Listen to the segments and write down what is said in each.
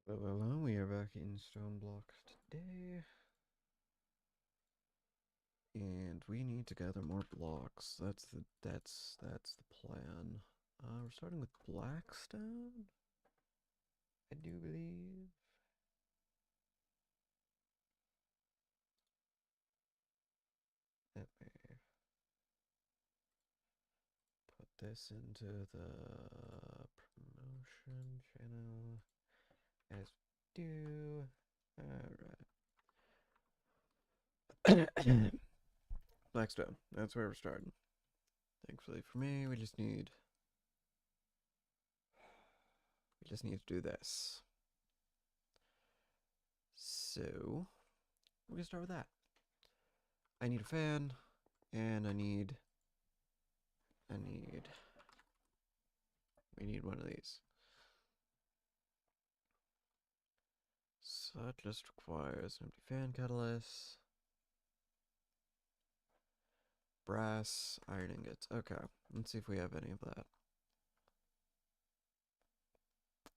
Hello, we are back in StoneBlock today, and we need to gather more blocks. That's the plan. We're starting with Blackstone, I do believe. Let me put this into the promotion channel as we do. Alright. Blackstone, that's where we're starting. Thankfully for me, we just need to do this. So we're gonna start with that. I need a fan, and we need one of these. So that just requires an empty fan catalyst, brass, iron ingots. Okay, let's see if we have any of that.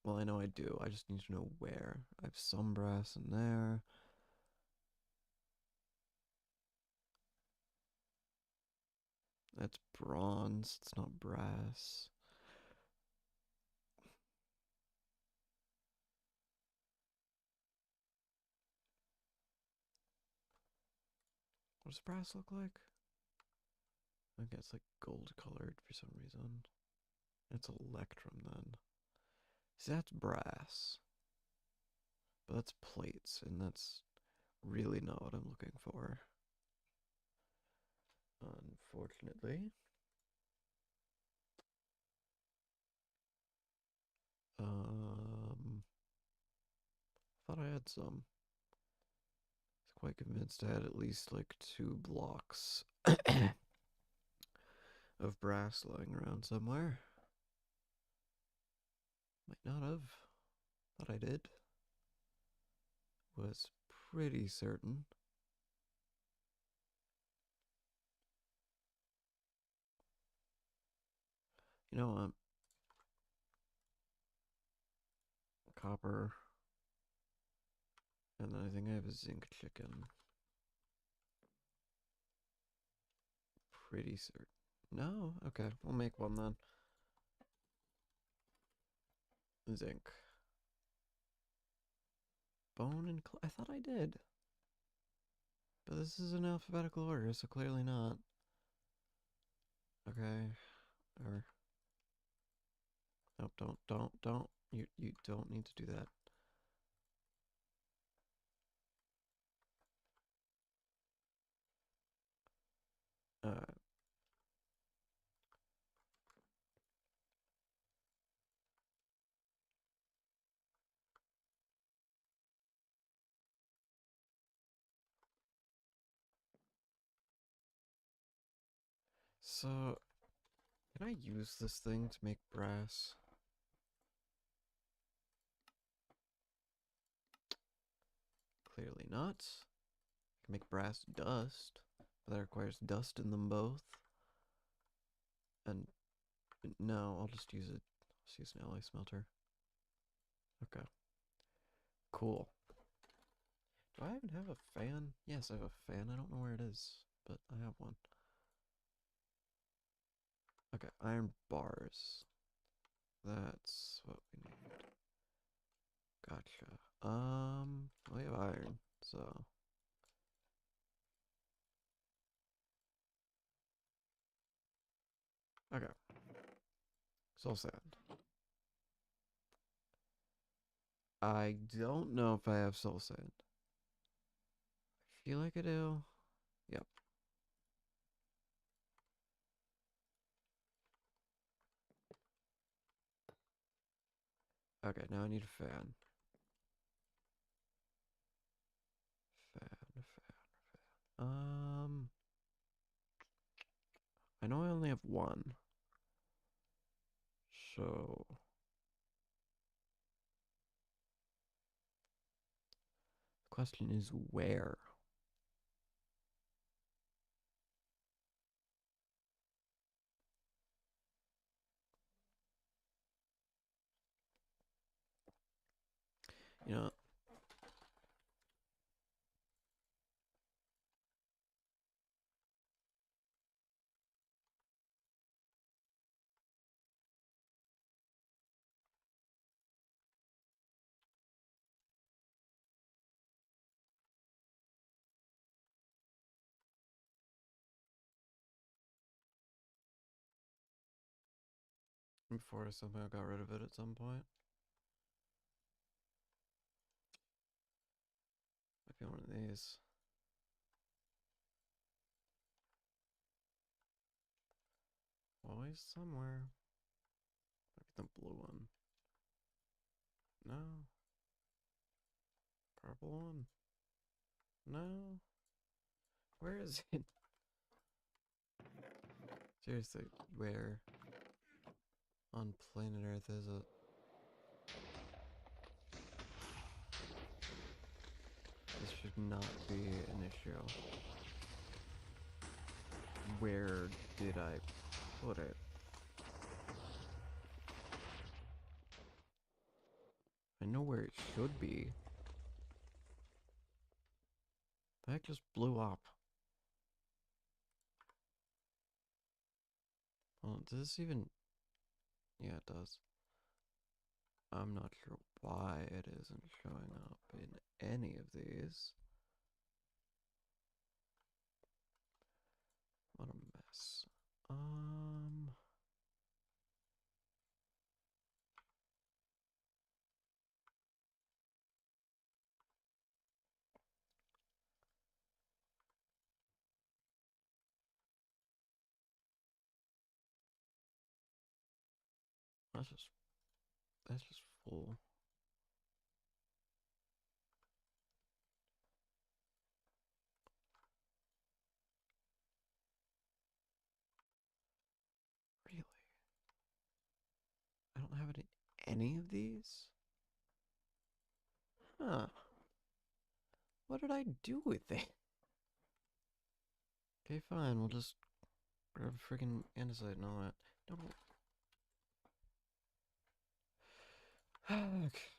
Well, I know I do. I just need to know where. I have some brass in there. That's bronze. It's not brass. What does brass look like? I think it's like gold colored for some reason. It's electrum then. See, that's brass. But that's plates, and that's really not what I'm looking for. Unfortunately. Thought I had some. I was quite convinced I had at least like 2 blocks of brass lying around somewhere. Might not have. Thought I did. Was pretty certain. You know, copper. And then I think I have a zinc chicken. Pretty certain. No? Okay, we'll make one then. Zinc. Bone and I thought I did. But this is in alphabetical order, so clearly not. Okay. Or nope, don't. You don't need to do that. Alright. So, can I use this thing to make brass? Clearly not. I can make brass dust, but that requires dust in them both. And no, I'll just use it. Let's use an alloy smelter. Okay. Cool. Do I even have a fan? Yes, I have a fan. I don't know where it is, but I have one. Okay, iron bars. That's what we need. Gotcha. We have iron, so okay. Soul sand. I don't know if I have soul sand. I feel like I do. Yep. Okay, now I need a fan. Fan. I know I only have one. So the question is where? You know, before I somehow got rid of it at some point. Might be one of these. Always somewhere. Maybe the blue one. No. Purple one. No. Where is it? Seriously, where on planet Earth is it? This should not be an issue. Where did I put it? I know where it should be. That just blew up. Well, does this even... Yeah, it does. I'm not sure why it isn't showing up in any of these. What a mess. That's just full. Really? I don't have it in any of these? Huh. What did I do with it? Okay, fine. We'll just grab a friggin' andesite and all that. No. Okay.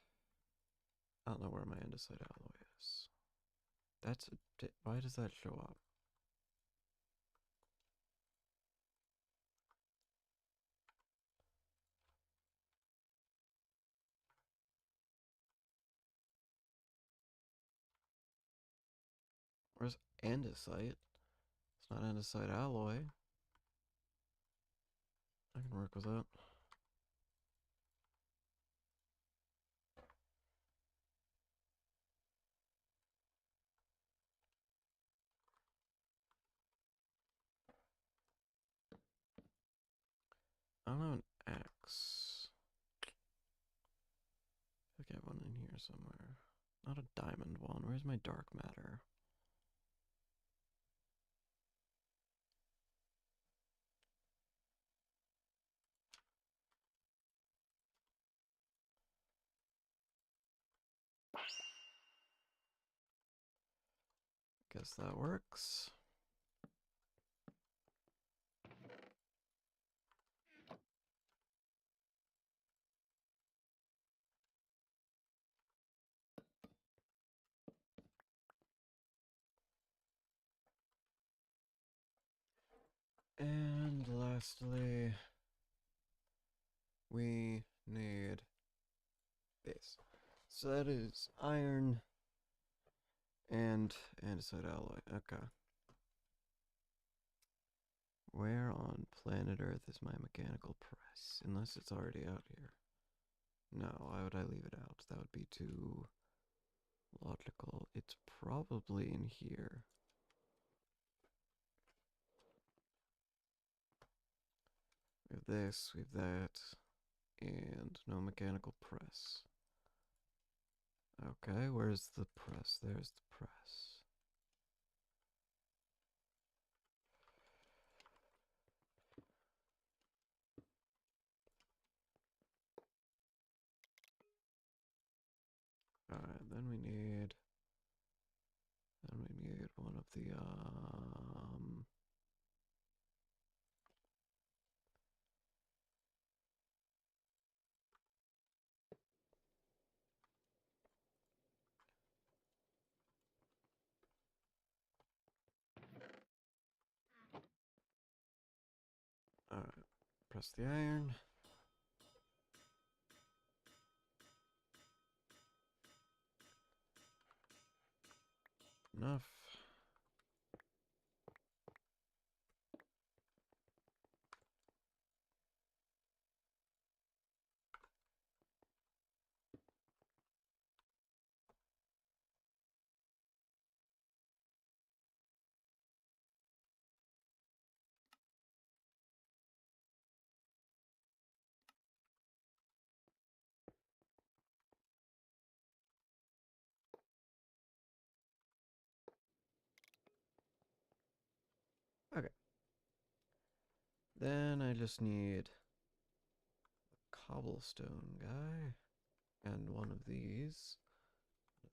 I don't know where my andesite alloy is. That's a... Why does that show up? Where's andesite? It's not andesite alloy. I can work with that. I don't have an axe. I think I have one in here somewhere. Not a diamond one. Where's my dark matter? Guess that works. And lastly, we need this. So that is iron and andesite alloy. Okay. Where on planet Earth is my mechanical press? Unless it's already out here. No, why would I leave it out? That would be too logical. It's probably in here. We have this, we have that, and no mechanical press. Okay, where's the press? There's the press. Alright, then we need one of the press the iron. Enough. Okay. Then I just need a cobblestone guy and one of these.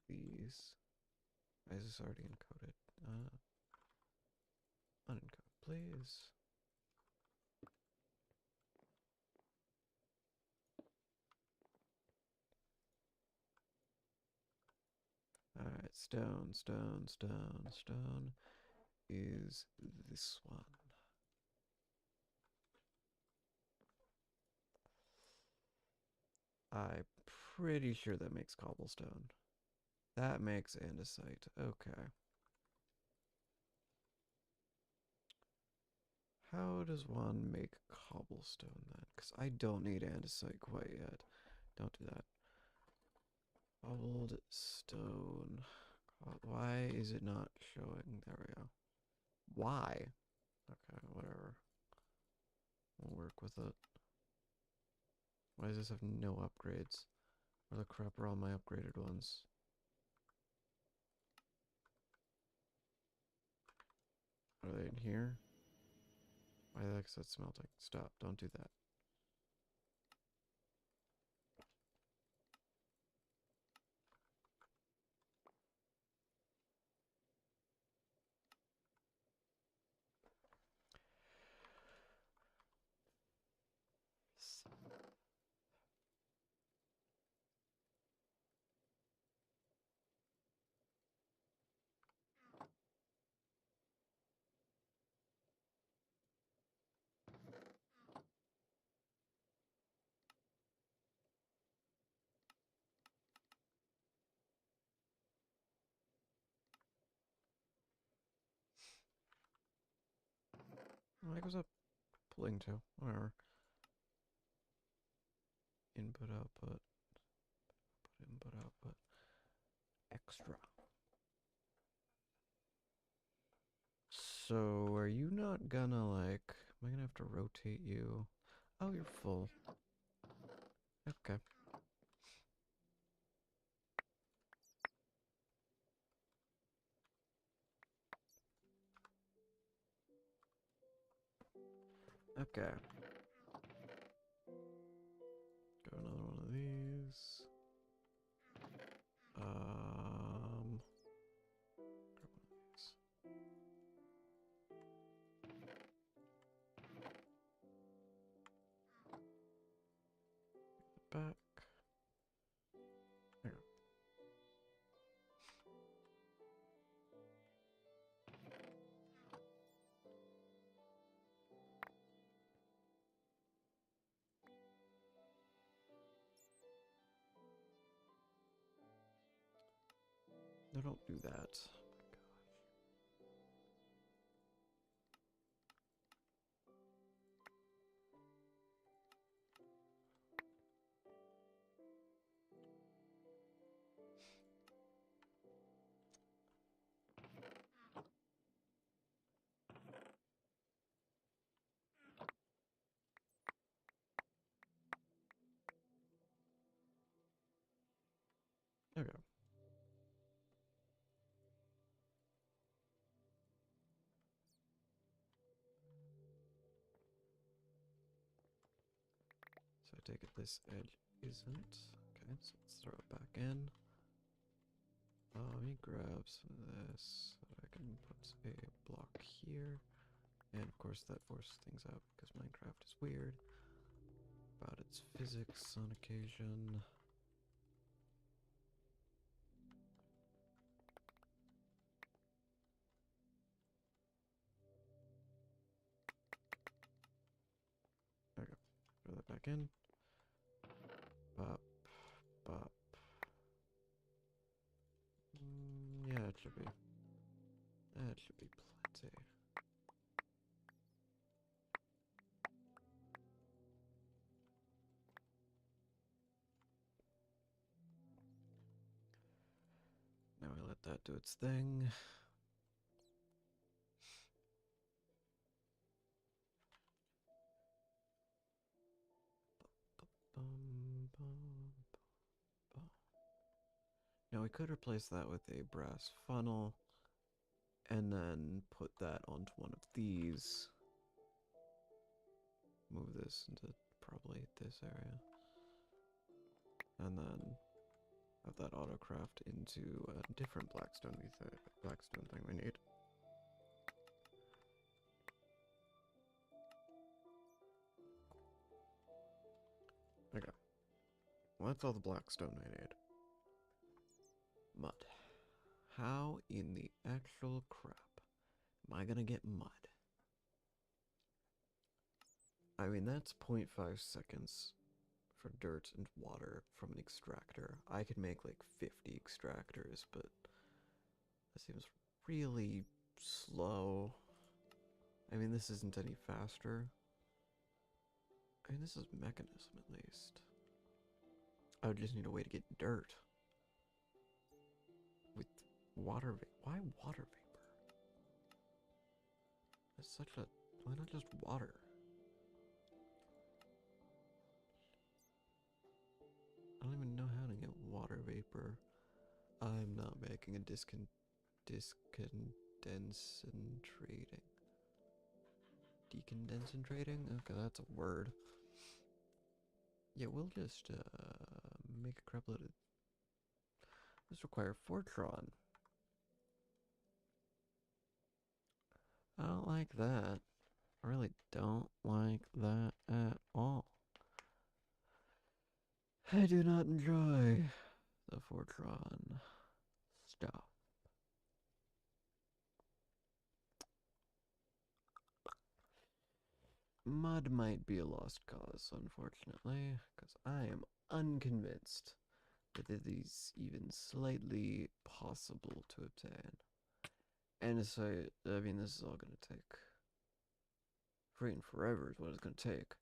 Why is this already encoded? Unencode, please. Alright, stone is this one. I'm pretty sure that makes cobblestone. That makes andesite. Okay. How does one make cobblestone then? Because I don't need andesite quite yet. Don't do that. Cobbled stone. Why is it not showing? There we go. Why? Okay, whatever. We'll work with it. Why does this have no upgrades? Where the crap are all my upgraded ones? Are they in here? Why the heck is that smelting? Stop, don't do that. Why goes up pulling to? Whatever. Input, output. Input, output. Extra. So, are you not gonna, like... Am I gonna have to rotate you? Oh, you're full. Okay. Okay. Go another one of these. Grab one of these. Back. There. No, don't do that. Okay. So I take it this edge isn't. Okay, so let's throw it back in. Let me grab some of this so I can put a block here. And of course that forces things out because Minecraft is weird about its physics on occasion. Okay. second. Bop, bop. Yeah, it should be. That should be plenty. Now we let that do its thing. Now we could replace that with a brass funnel and then put that onto one of these. Move this into probably this area. And then have that autocraft into a different blackstone thing we need. Okay. Well, that's all the blackstone we need. Mud. How in the actual crap am I gonna get mud? I mean, that's 0.5 seconds for dirt and water from an extractor. I could make like 50 extractors, but that seems really slow. I mean, this isn't any faster. I mean, this is mechanism at least. I would just need a way to get dirt. With water vapor. Why water vapor? It's such a... Why not just water? I don't even know how to get water vapor. I'm not making a decondensating. Decondensating? Okay, that's a word. Yeah, we'll just make a crapload of... This requires Fortron. I don't like that. I really don't like that at all. I do not enjoy the Fortron stuff. Mud might be a lost cause, unfortunately, because I am unconvinced that it is even slightly possible to obtain. And so, I mean, this is all going to take freaking forever is what it's going to take.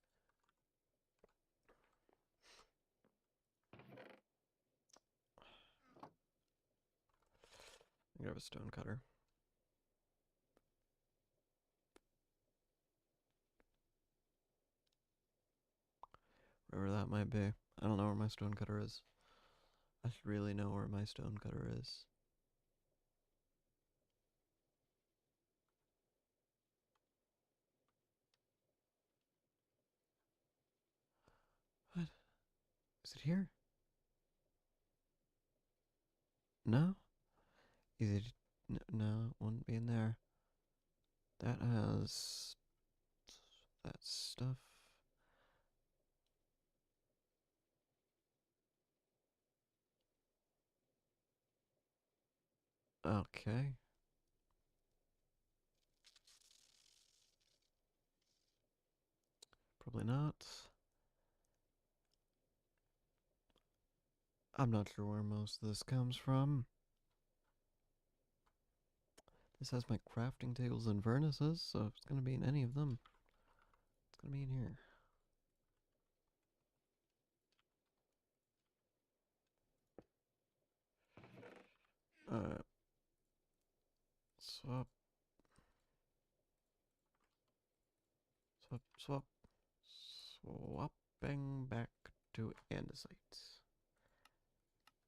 I have a stone cutter. Wherever that might be. I don't know where my stone cutter is. I should really know where my stone cutter is. What? Is it here? No? Is it? No, it wouldn't be in there. That has that stuff. Okay. Probably not. I'm not sure where most of this comes from. This has my crafting tables and furnaces, so if it's going to be in any of them, it's going to be in here. Alright. Swap. Swap, swap. Swapping back to andesite.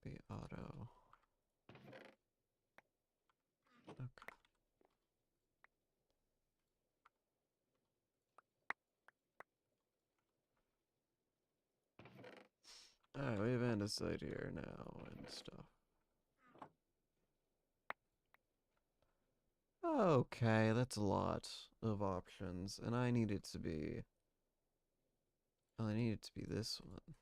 Be auto. Okay. Alright, we have andesite here now and stuff. Okay, that's a lot of options, and I need it to be... I need it to be this one.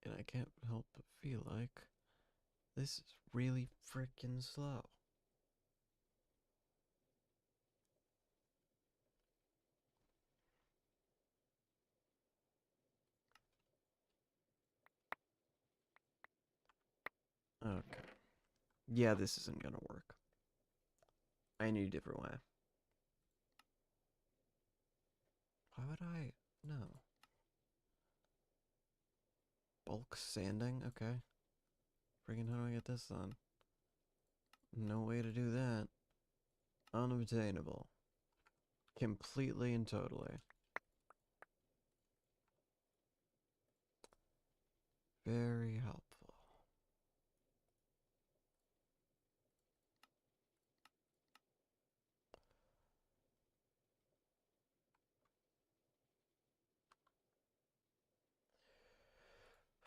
And I can't help but feel like this is really freaking slow. Yeah, this isn't gonna work. I need a different way. Why would I? No. Bulk sanding? Okay. Freaking how do I get this done? No way to do that. Unobtainable. Completely and totally. Very helpful.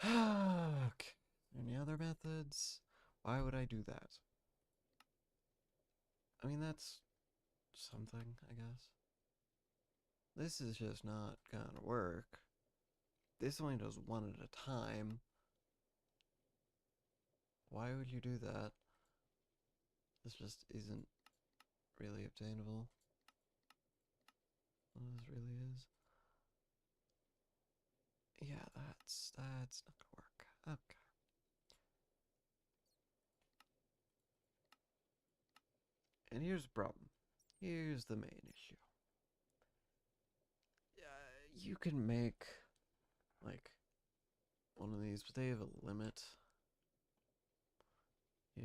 Okay. Any other methods? Why would I do that? I mean, that's something, I guess. This is just not gonna work. This only does one at a time. Why would you do that? This just isn't really obtainable. Well, this really is. Yeah, that's not gonna work. Okay. And here's the problem. Here's the main issue. You can make like one of these, but they have a limit. Yeah.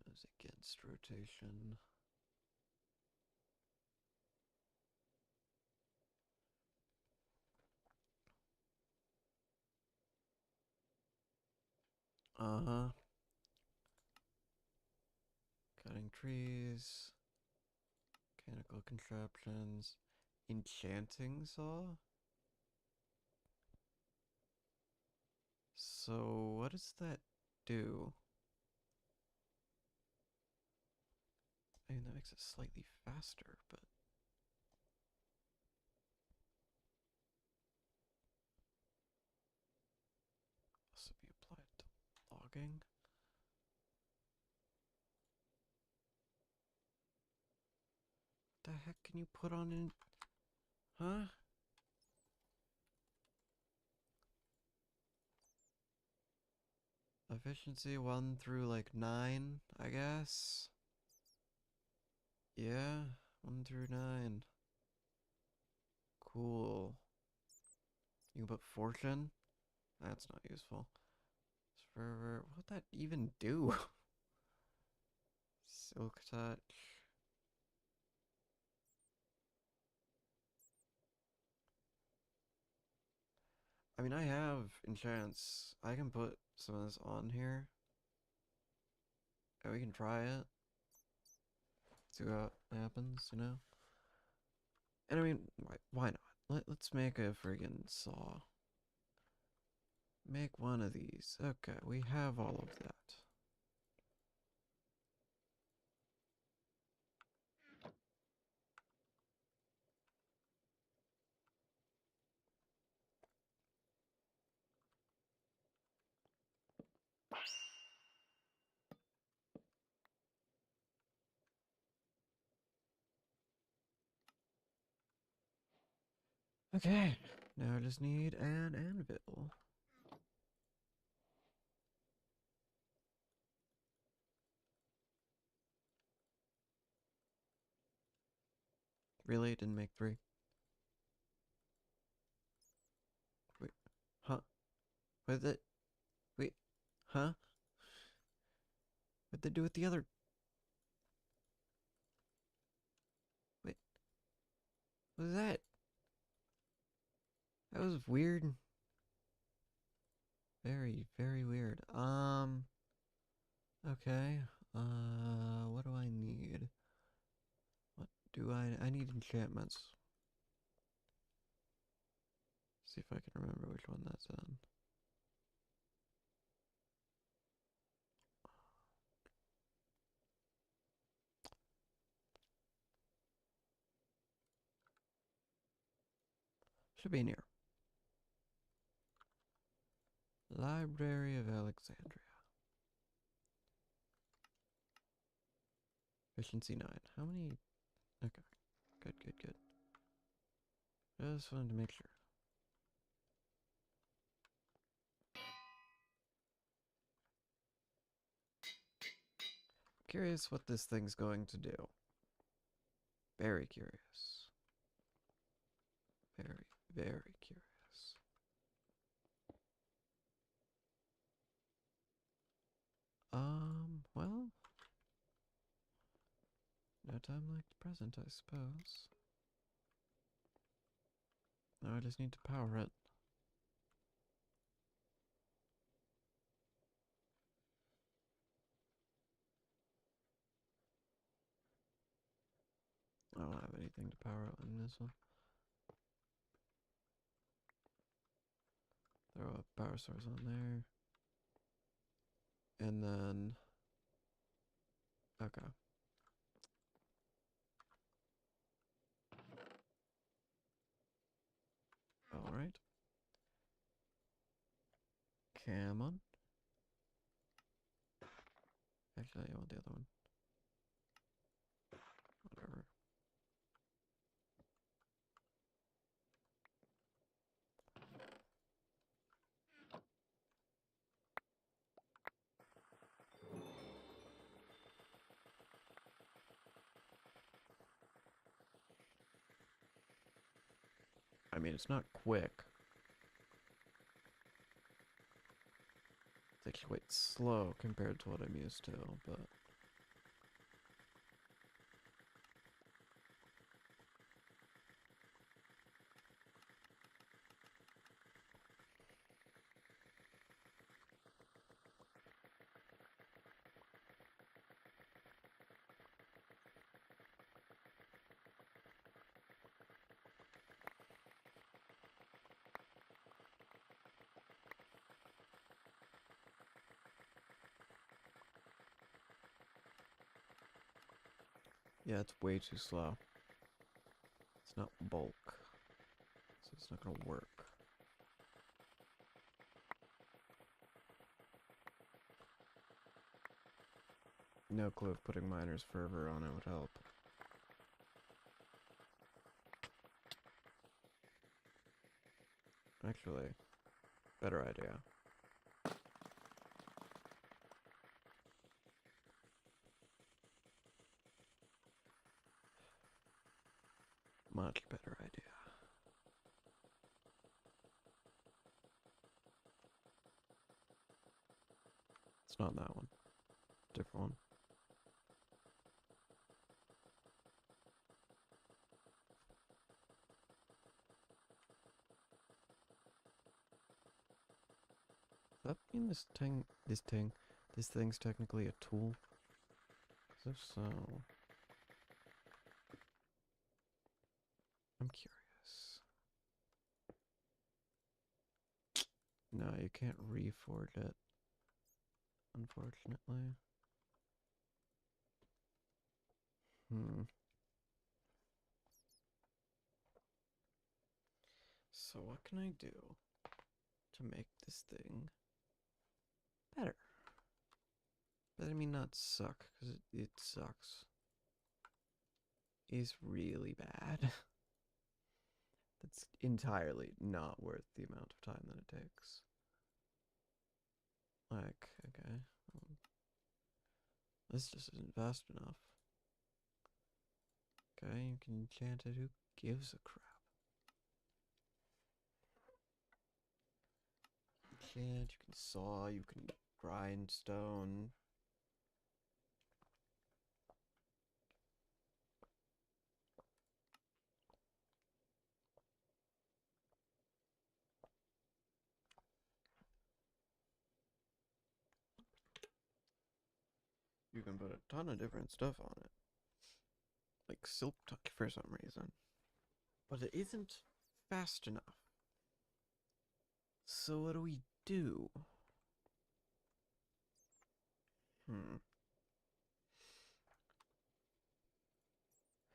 Goes against rotation. Uh-huh. Cutting trees. Mechanical contraptions. Enchanting saw? So, what does that do? I mean, that makes it slightly faster, but... also be applied to logging? What the heck can you put on in... Huh? Efficiency 1 through like 9, I guess? Yeah, 1 through 9. Cool. You can put fortune? That's not useful. Fervor. What would that even do? Silk touch. I mean, I have enchants. I can put some of this on here. And we can try it. See what happens, you know? And I mean, why not? Let's make a friggin' saw. Make one of these. Okay, we have all of that. Okay, now I just need an anvil. Really? It didn't make 3? Wait, huh? What did it? Wait, huh? What did they do with the other? Wait, what was that? That was weird. Very, very weird. Okay. What do I need? What do I need enchantments. See if I can remember which one that's in. Should be in here. Library of Alexandria. Efficiency 9. How many? Okay. Good, good, good. Just wanted to make sure. Curious what this thing's going to do. Very curious. Very, very curious. Well, no time like the present, I suppose. Now I just need to power it. I don't have anything to power out in this one. Throw a power source on there. And then... Okay. Alright. Come on. Actually, I want the other one. Whatever. I mean, it's not quick. It's actually quite slow compared to what I'm used to, but... Yeah, it's way too slow. It's not bulk, so it's not gonna work. No clue if putting miner's fervor on it would help. Actually, better idea. Much better idea. It's not that one. Different one. Does that mean this thing's technically a tool? 'Cause if so, I'm curious. No, you can't reforge it, unfortunately. So what can I do to make this thing better? But I mean not suck, because it sucks. It's really bad. That's entirely not worth the amount of time that it takes. Like, okay. This just isn't fast enough. Okay, you can enchant it. Who gives a crap? Enchant, you can saw, you can grind stone. You can put a ton of different stuff on it. Like silk touch for some reason. But it isn't fast enough. So what do we do?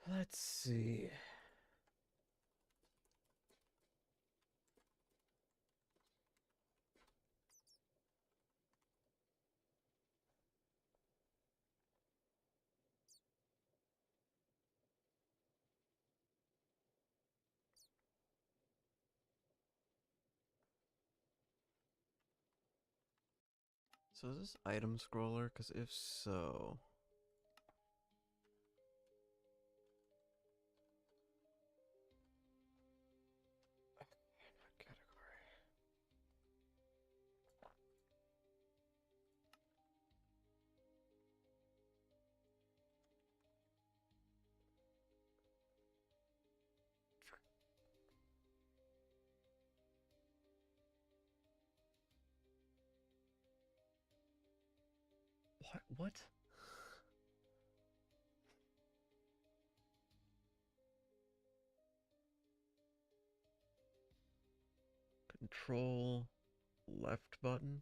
Let's see. So is this item scroller? Because if so... Category. What? Control left button?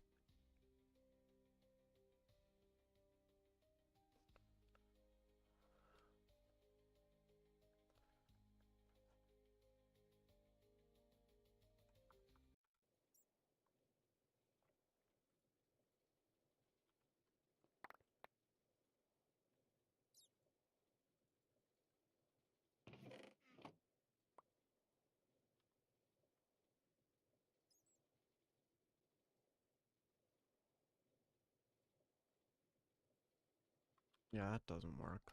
Yeah, that doesn't work.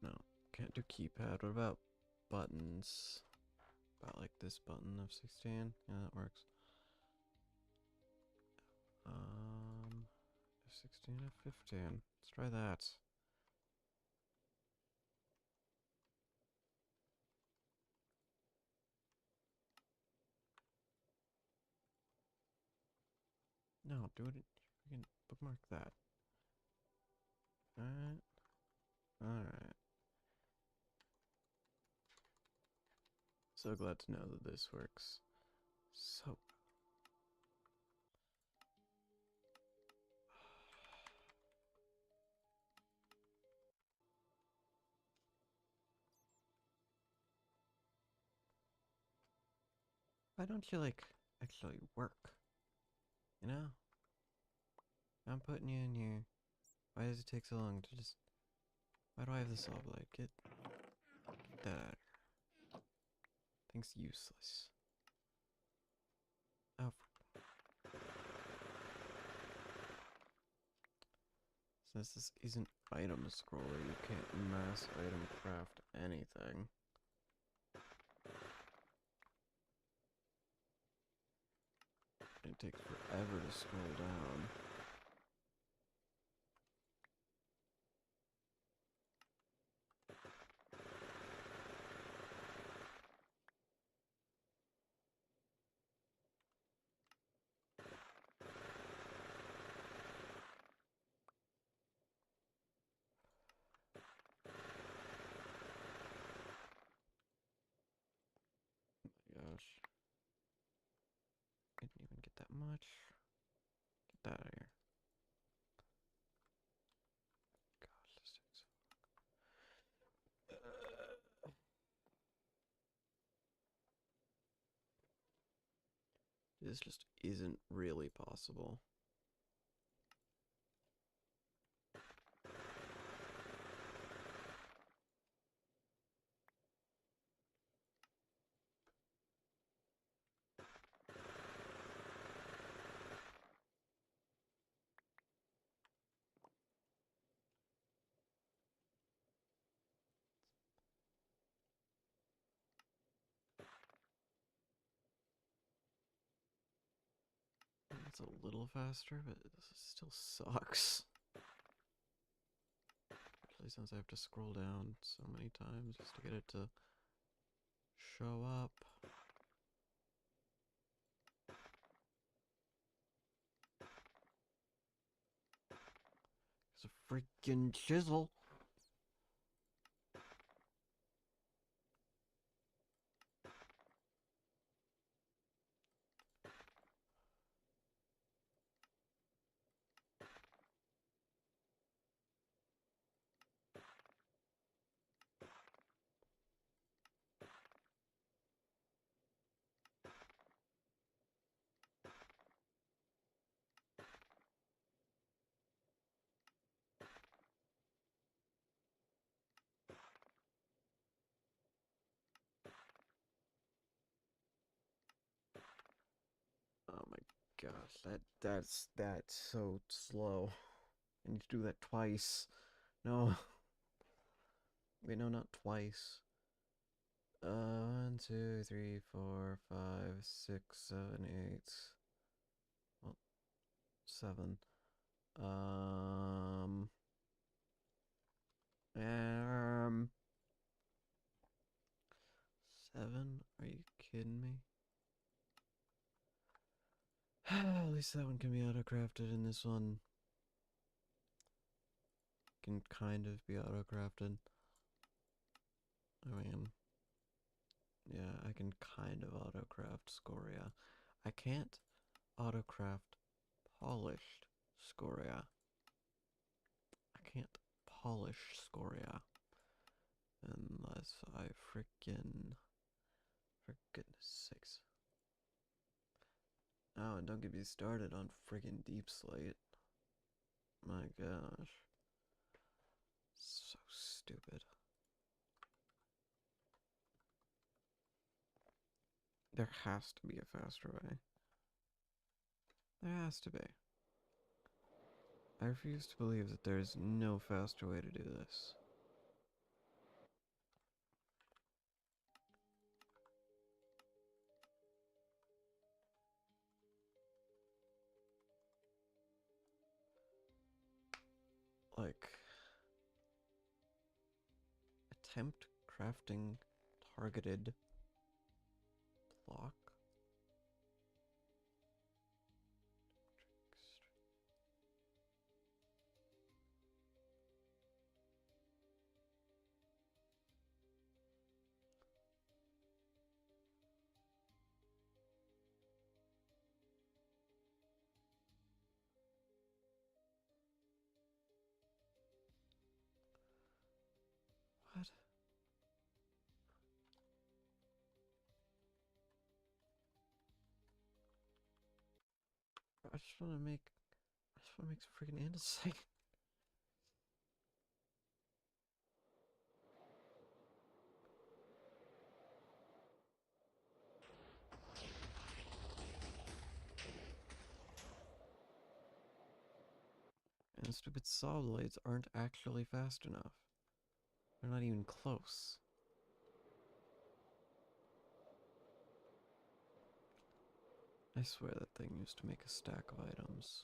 No, can't do keypad. What about buttons? About like this button of 16? Yeah, that works. 16 of 15. Let's try that. No, do it. You can bookmark that. Alright. Alright. So glad to know that this works. So. Why don't you, like, actually work? You know? I'm putting you in here. Why does it take so long to just... Why do I have this all like get that out of here. Thing's useless. Oh. Since this isn't item scroller, you can't mass item craft anything. It takes forever to scroll down. Gosh. Didn't even get that much. Get that out of here. Gosh, this takes so long. This just isn't really possible. It's a little faster, but this still sucks. Especially since I have to scroll down so many times just to get it to show up. It's a freaking chisel. gosh, that's so slow. I need to do that twice. No. Wait, no, not twice. 1, 2, 3, 4, 5, 6, 7, 8. Well, 7. Um, um, 7? Are you kidding me? At least that one can be auto-crafted, and this one can kind of be auto-crafted. I mean, yeah, I can kind of auto-craft scoria. I can't auto-craft polished scoria. I can't polish scoria unless I freaking, for goodness sakes. Oh, and don't get me started on freaking deep slate. My gosh. So stupid. There has to be a faster way. There has to be. I refuse to believe that there is no faster way to do this. Like, attempt crafting targeted block. What? I just want to make. I just want to make some freaking andesite. And stupid saw blades aren't actually fast enough. They're not even close. I swear that thing used to make a stack of items.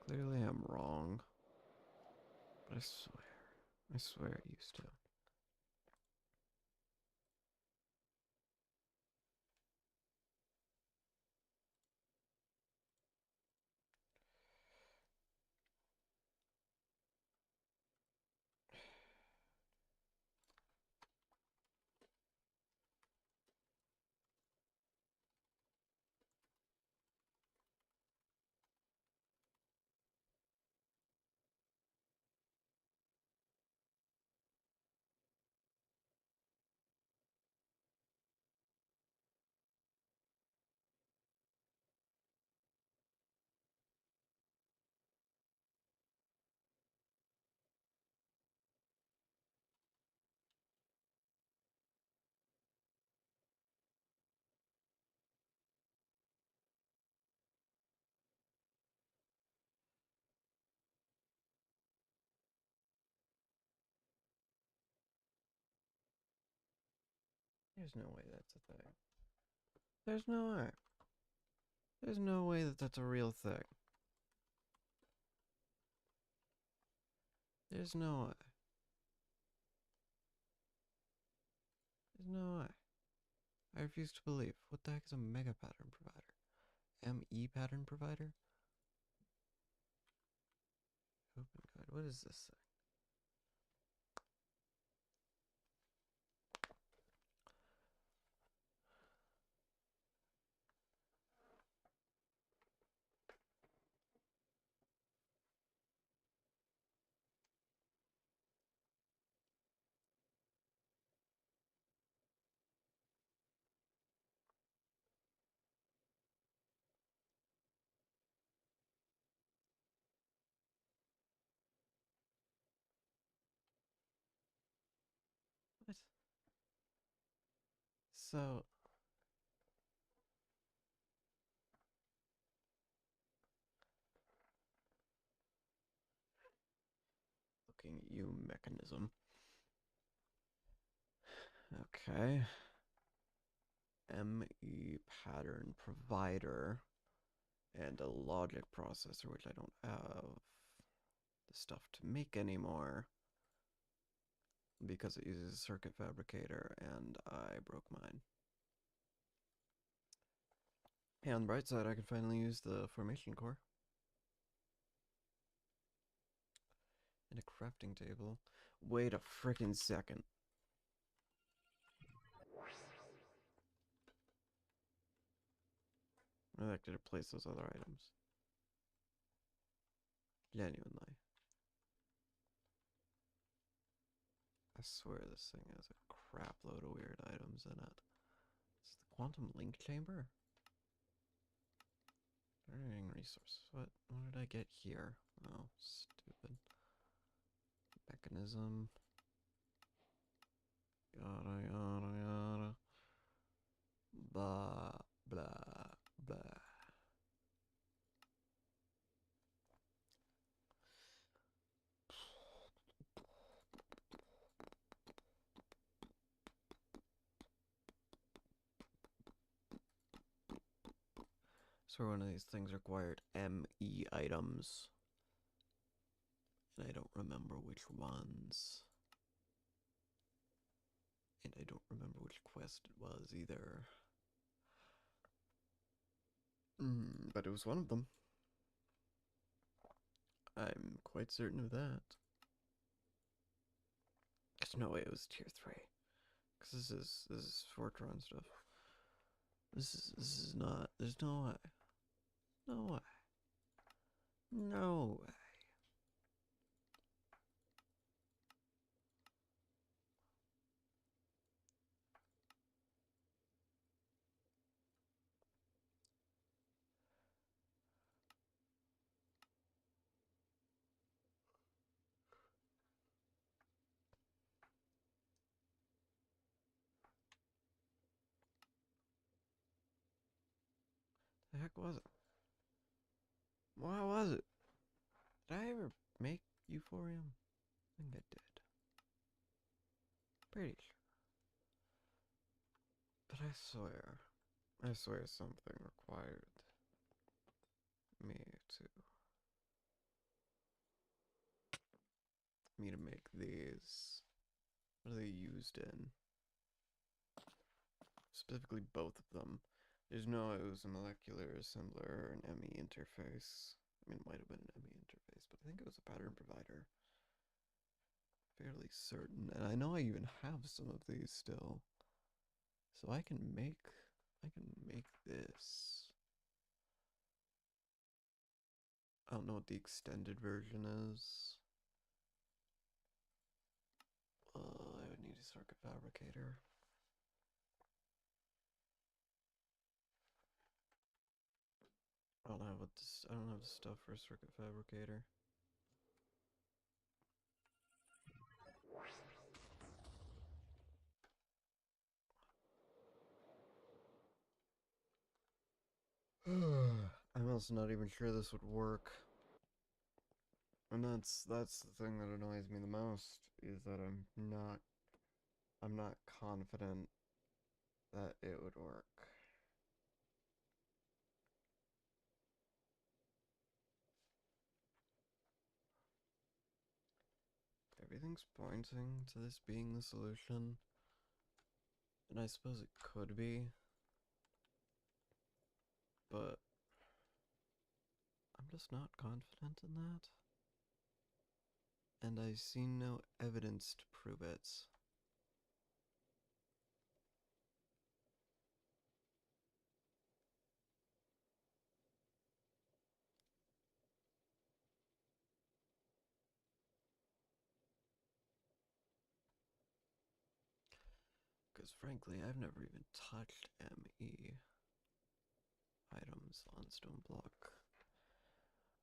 Clearly I'm wrong. But I swear it used to. There's no way that's a thing. There's no way. There's no way that that's a real thing. There's no way. There's no way. I refuse to believe. What the heck is a mega pattern provider? ME pattern provider? Open guide. What is this thing? What? So, Okay. ME pattern provider and a logic processor, which I don't have the stuff to make anymore because it uses a circuit fabricator and I broke mine. Hey, on the bright side, I can finally use the formation core. And a crafting table. Wait a frickin' second. I'd like to replace those other items. Genuinely. I swear this thing has a crap load of weird items in it. Is the quantum link chamber? Generating resources. What did I get here? Oh, stupid. Mechanism. Yada yada yada. Blah blah blah. So one of these things required ME items. And I don't remember which ones. And I don't remember which quest it was either. But it was one of them. I'm quite certain of that. Cause no way it was tier 3. Cause this is Fortron stuff. This is not. There's no way. No way. No way. The heck was it? Why was it? Did I ever make Euphorium? I think I did. Pretty sure. But I swear something required me to make these. What are they used in? Specifically both of them. There's no, it was a molecular assembler or an ME interface. I mean, it might have been an ME interface, but I think it was a pattern provider. Fairly certain. And I know I even have some of these still. So I can make this. I don't know what the extended version is. I would need a circuit fabricator. I don't have the stuff for a circuit fabricator. I'm also not even sure this would work. And that's the thing that annoys me the most, is that I'm not confident that it would work. Everything's pointing to this being the solution. And I suppose it could be. But I'm just not confident in that. And I see no evidence to prove it. Because frankly, I've never even touched ME items on StoneBlock.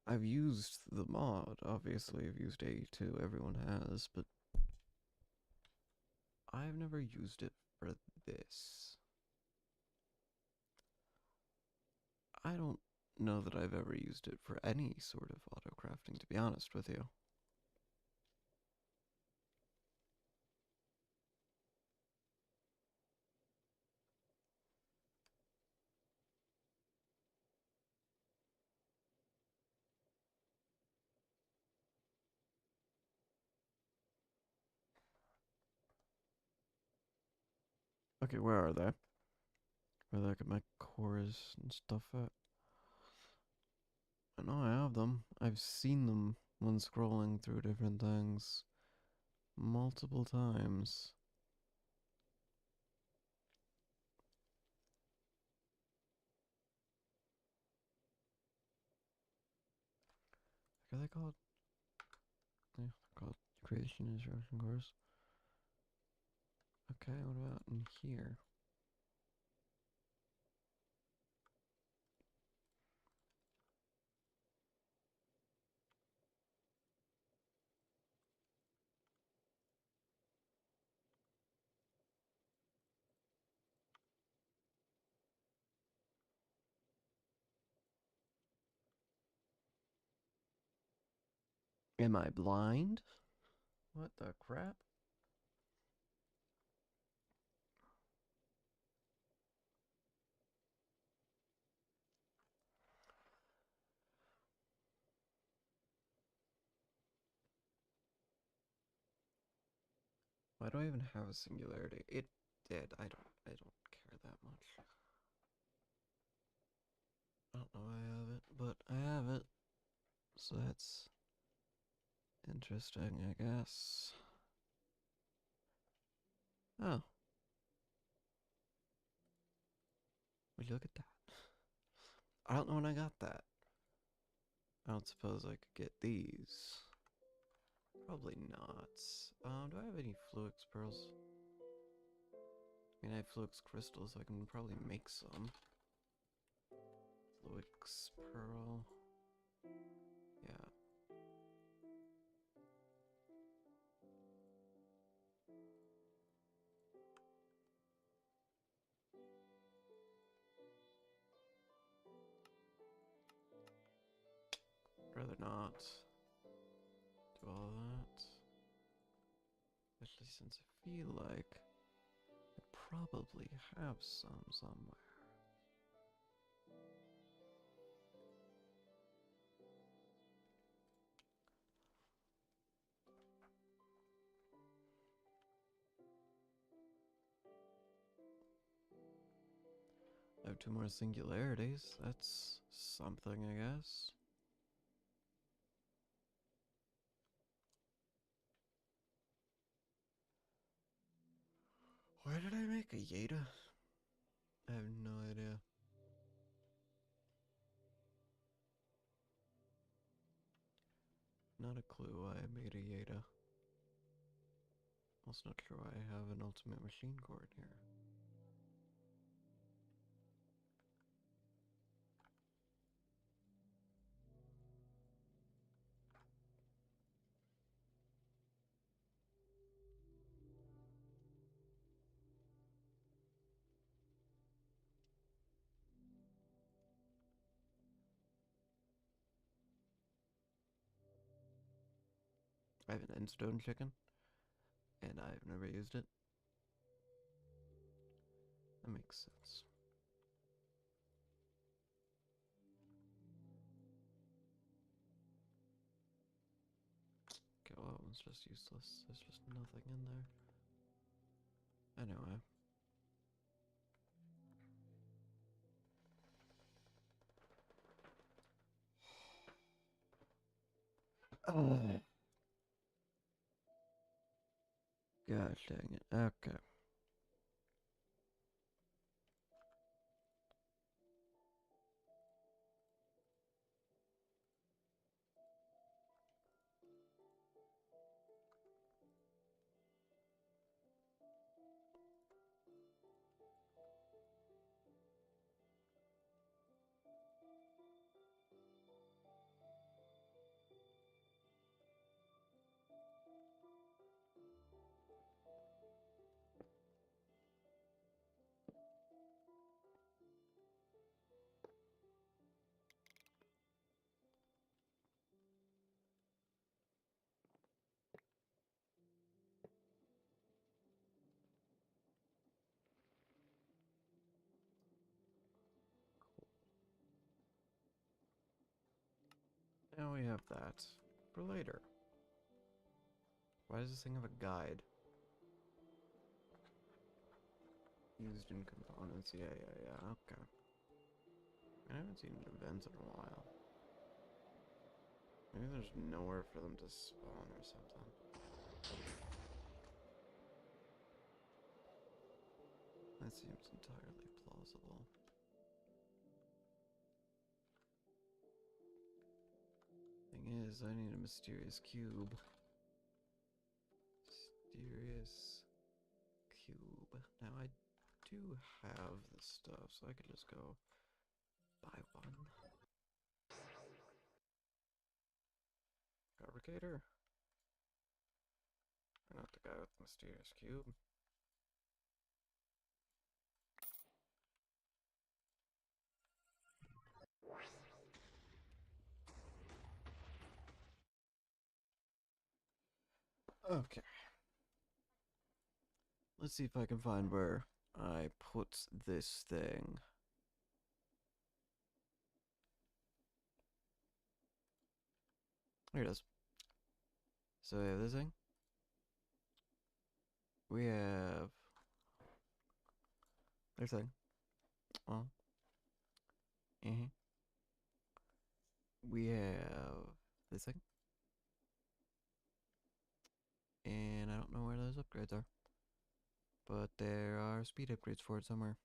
I've used the mod, obviously. I've used A2, everyone has, but I've never used it for this. I don't know that I've ever used it for any sort of auto crafting, to be honest with you. Okay, where are they? Where they get my cores and stuff at? I know I have them. I've seen them when scrolling through different things multiple times. Are they called? Yeah, they're called creation instruction cores. Okay, what about in here? Am I blind? What the crap? Why do I even have a singularity? It did. I don't care that much. I don't know why I have it, but I have it. So that's interesting, I guess. Oh, would you look at that? I don't know when I got that. I don't suppose I could get these. Probably not. Do I have any Fluix pearls? I mean, I have Fluix crystals, so I can probably make some. Fluix pearl. Yeah. Rather not do all that. Especially since I feel like I probably have some somewhere. I have two more singularities. That's something, I guess. Why did I make a Yeta? I have no idea. Not a clue why I made a Yeta. Also not sure why I have an ultimate machine core in here. I have an endstone chicken, and I've never used it. That makes sense. Okay, well, that one's just useless. There's just nothing in there. Anyway. Oh. Gosh dang it. Okay. Now we have that. For later. Why does this thing have a guide? Used in components. Yeah, okay. I haven't seen events in a while. Maybe there's nowhere for them to spawn or something. That seems entirely plausible. Thing is, I need a mysterious cube. Mysterious cube. Now I do have the stuff, so I could just go buy one. Fabricator? Or not the guy with the mysterious cube. Okay. Let's see if I can find where I put this thing. Here it is. So we have this thing. We have this thing. Oh. We have this thing. And I don't know where those upgrades are. But there are speed upgrades for it somewhere.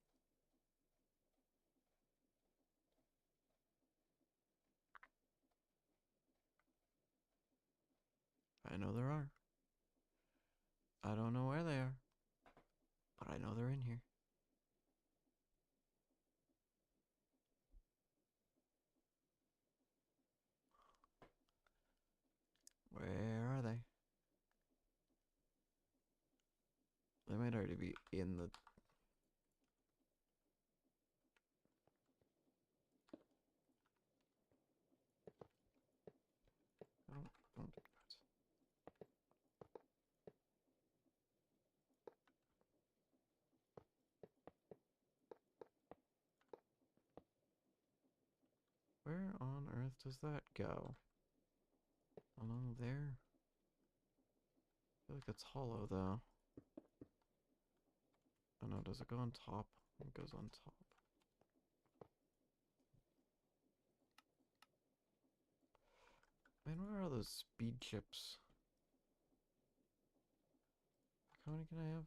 I know there are. I don't know where they are. But I know they're in here. Where are they? They might already be in the... Don't do that. Where on earth does that go? Along there? I feel like it's hollow though. Oh no, does it go on top? It goes on top. Man, where are those speed chips? How many can I have?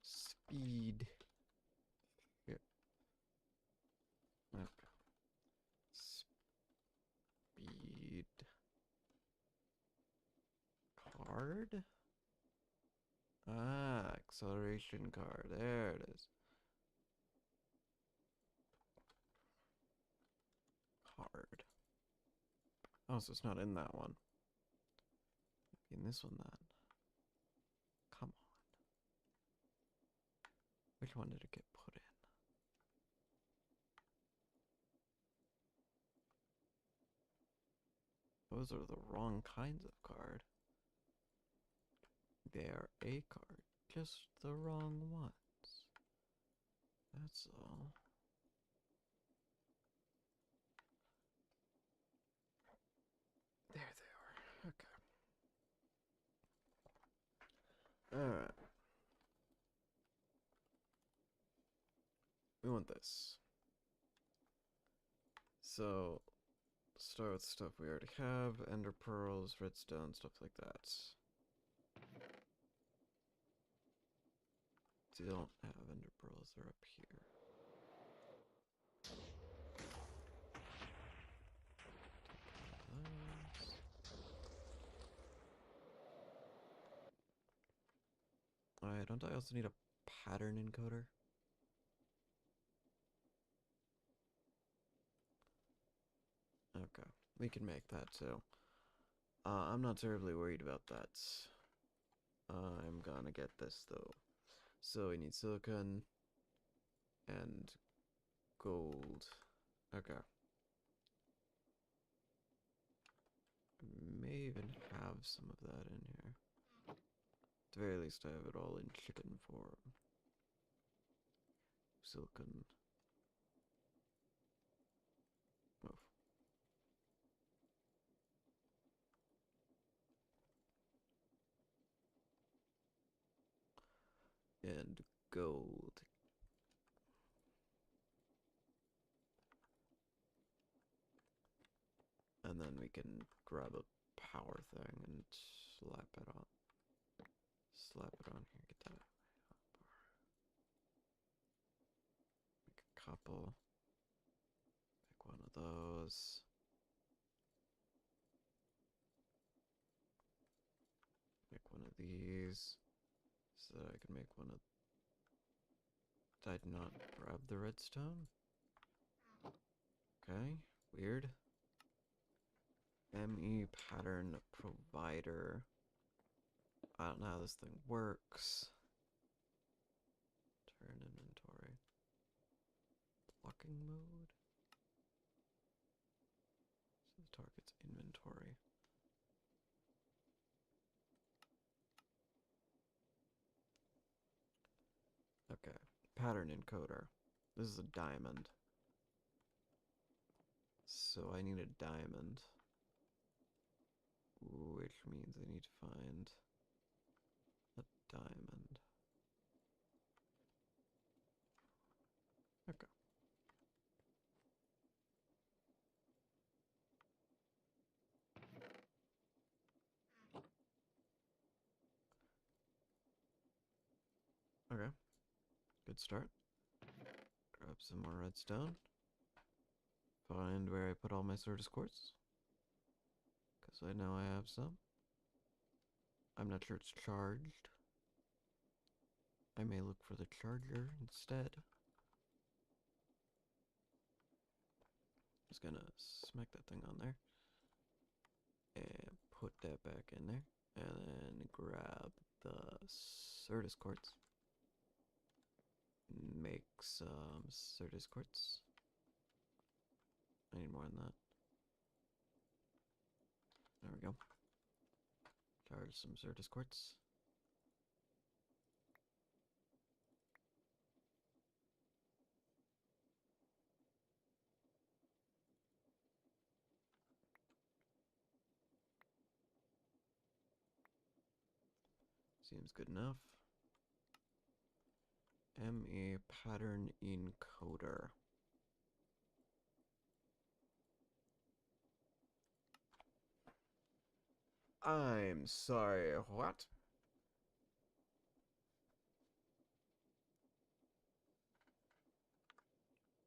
Speed. Here. Okay. Speed. Card? Ah, acceleration card. There it is. Card. Oh, so it's not in that one. In this one then. Come on. Which one did it get put in? Those are the wrong kinds of card. They are a card, just the wrong ones. That's all. There they are. Okay. Alright. We want this. So, start with stuff we already have. Ender pearls, redstone, stuff like that. So you don't have ender pearls, they're up here. Alright, don't I also need a pattern encoder? Okay, we can make that too. I'm not terribly worried about that. I'm gonna get this though. So we need silicon and gold. Okay. I may even have some of that in here. At the very least, I have it all in chicken form. Silicon. Move. And gold. And then we can grab a power thing and slap it on. Slap it on here. Get that. Make a couple. Make one of those. Make one of these. So that I can make one of... Did I not grab the redstone? Okay, weird. ME pattern provider. I don't know how this thing works. Turn inventory. Blocking mode. So the target's inventory. Okay, pattern encoder. This is a diamond. So I need a diamond. Which means I need to find a diamond. Okay. Okay. Good start. Grab some more redstone. Find where I put all my Certus quartz. Because I know I have some. I'm not sure it's charged. I may look for the charger instead. Just gonna smack that thing on there. And put that back in there. And then grab the Certus quartz. Make some Certus quartz. I need more than that. There we go. Charge some Certus quartz. Seems good enough. ME pattern encoder. I'm sorry, what?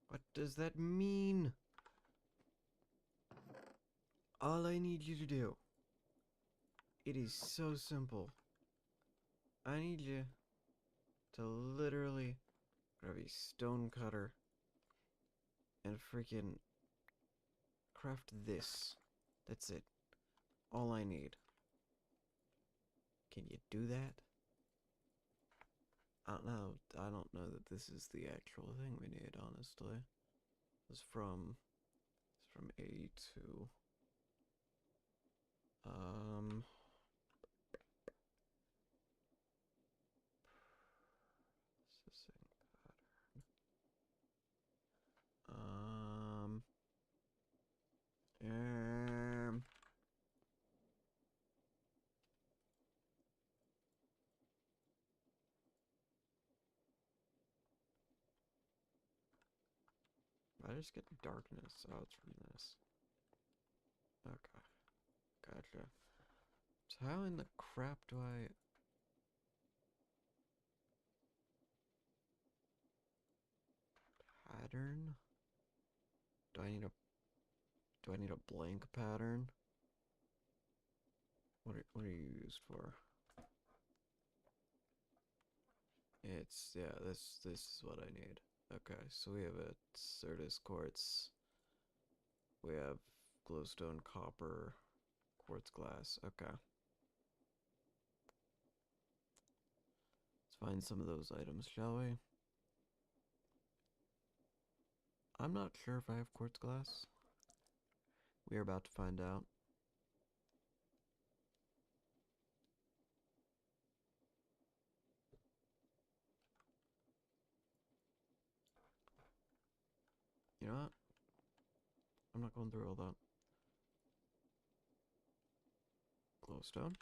What does that mean? All I need you to do. It is so simple. I need you to literally grab a stone cutter and freaking craft this. That's it. All I need. Can you do that? I don't know that this is the actual thing we need, honestly. It's from A2. Processing pattern. I just get darkness out from this. Okay. Gotcha. So how in the crap do I... Pattern? Do I need a blank pattern? What are you used for? It's, yeah, this is what I need. Okay, so we have a Certus quartz. We have glowstone, copper, quartz glass. Okay. Let's find some of those items, shall we? I'm not sure if I have quartz glass. We are about to find out. You know what? I'm not going through all that. Glowstone.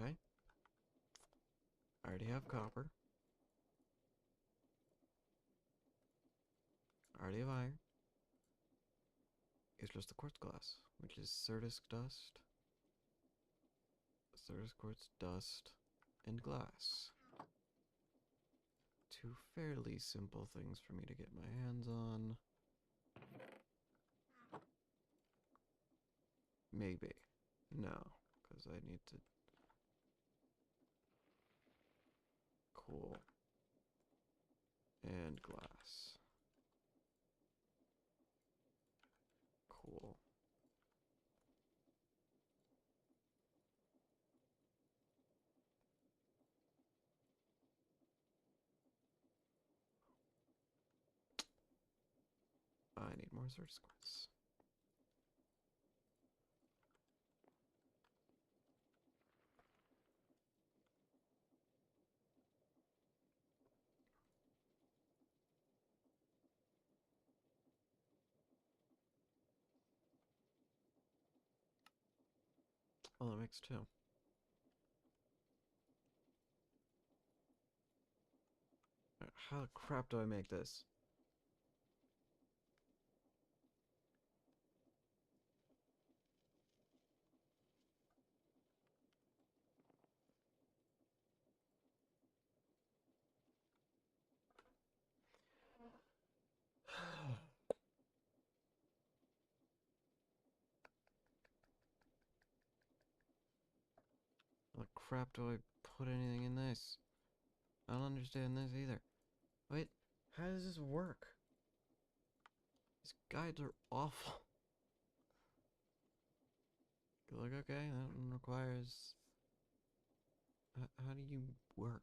Okay. I already have copper. I already have iron. It's just the quartz glass, which is Certus dust, Certus quartz dust, and glass. Two fairly simple things for me to get my hands on. Maybe. No, because I need to... Cool. And glass. Cool. I need more Certus quartz. Well, that makes two. How the crap do I make this? How the crap do I put anything in this? I don't understand this either. Wait, how does this work? These guides are awful. You're like, okay, that one requires... How do you work?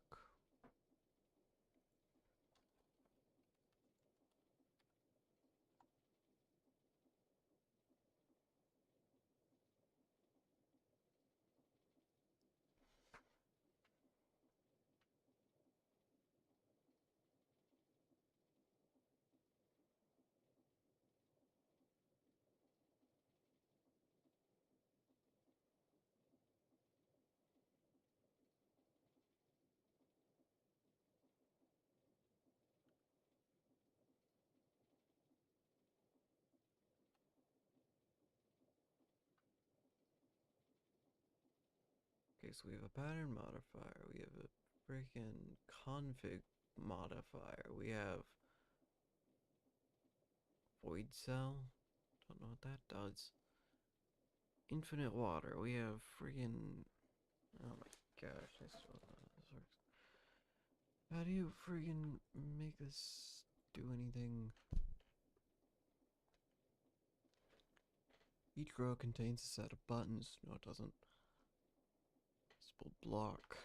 Okay, so we have a pattern modifier. We have a freaking config modifier. We have void cell. Don't know what that does. Infinite water. We have friggin... Oh my gosh, I still don't know how this works. How do you friggin' make this do anything? Each row contains a set of buttons. No, it doesn't. Simple block.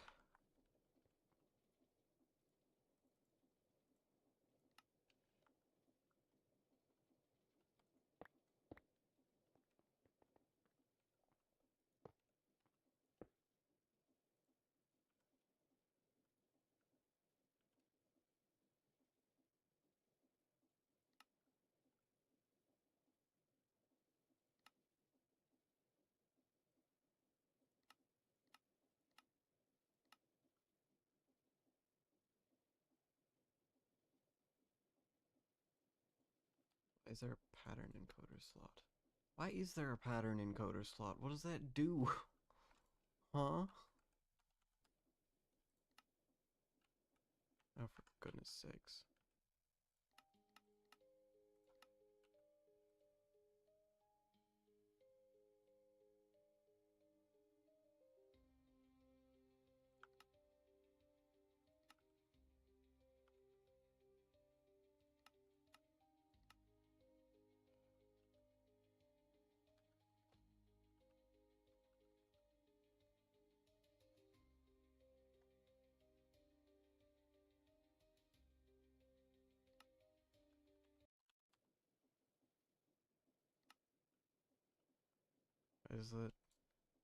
Is there a pattern encoder slot? Why is there a pattern encoder slot? What does that do? Huh? Oh, for goodness sakes. Why does that...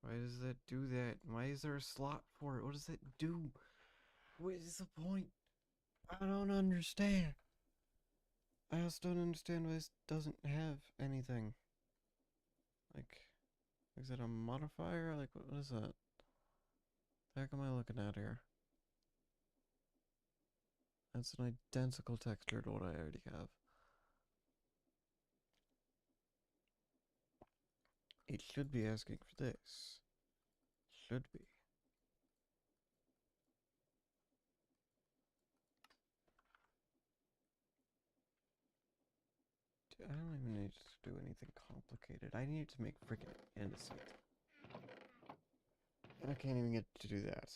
Why does that do that? Why is there a slot for it? What does that do? What is the point? I don't understand. I also don't understand why this doesn't have anything. Like, is it a modifier? Like, what is that? the heck am I looking at here? That's an identical texture to what I already have. It should be asking for this. Should be. I don't even need to do anything complicated. I need to make freaking andesite. And I can't even get to do that.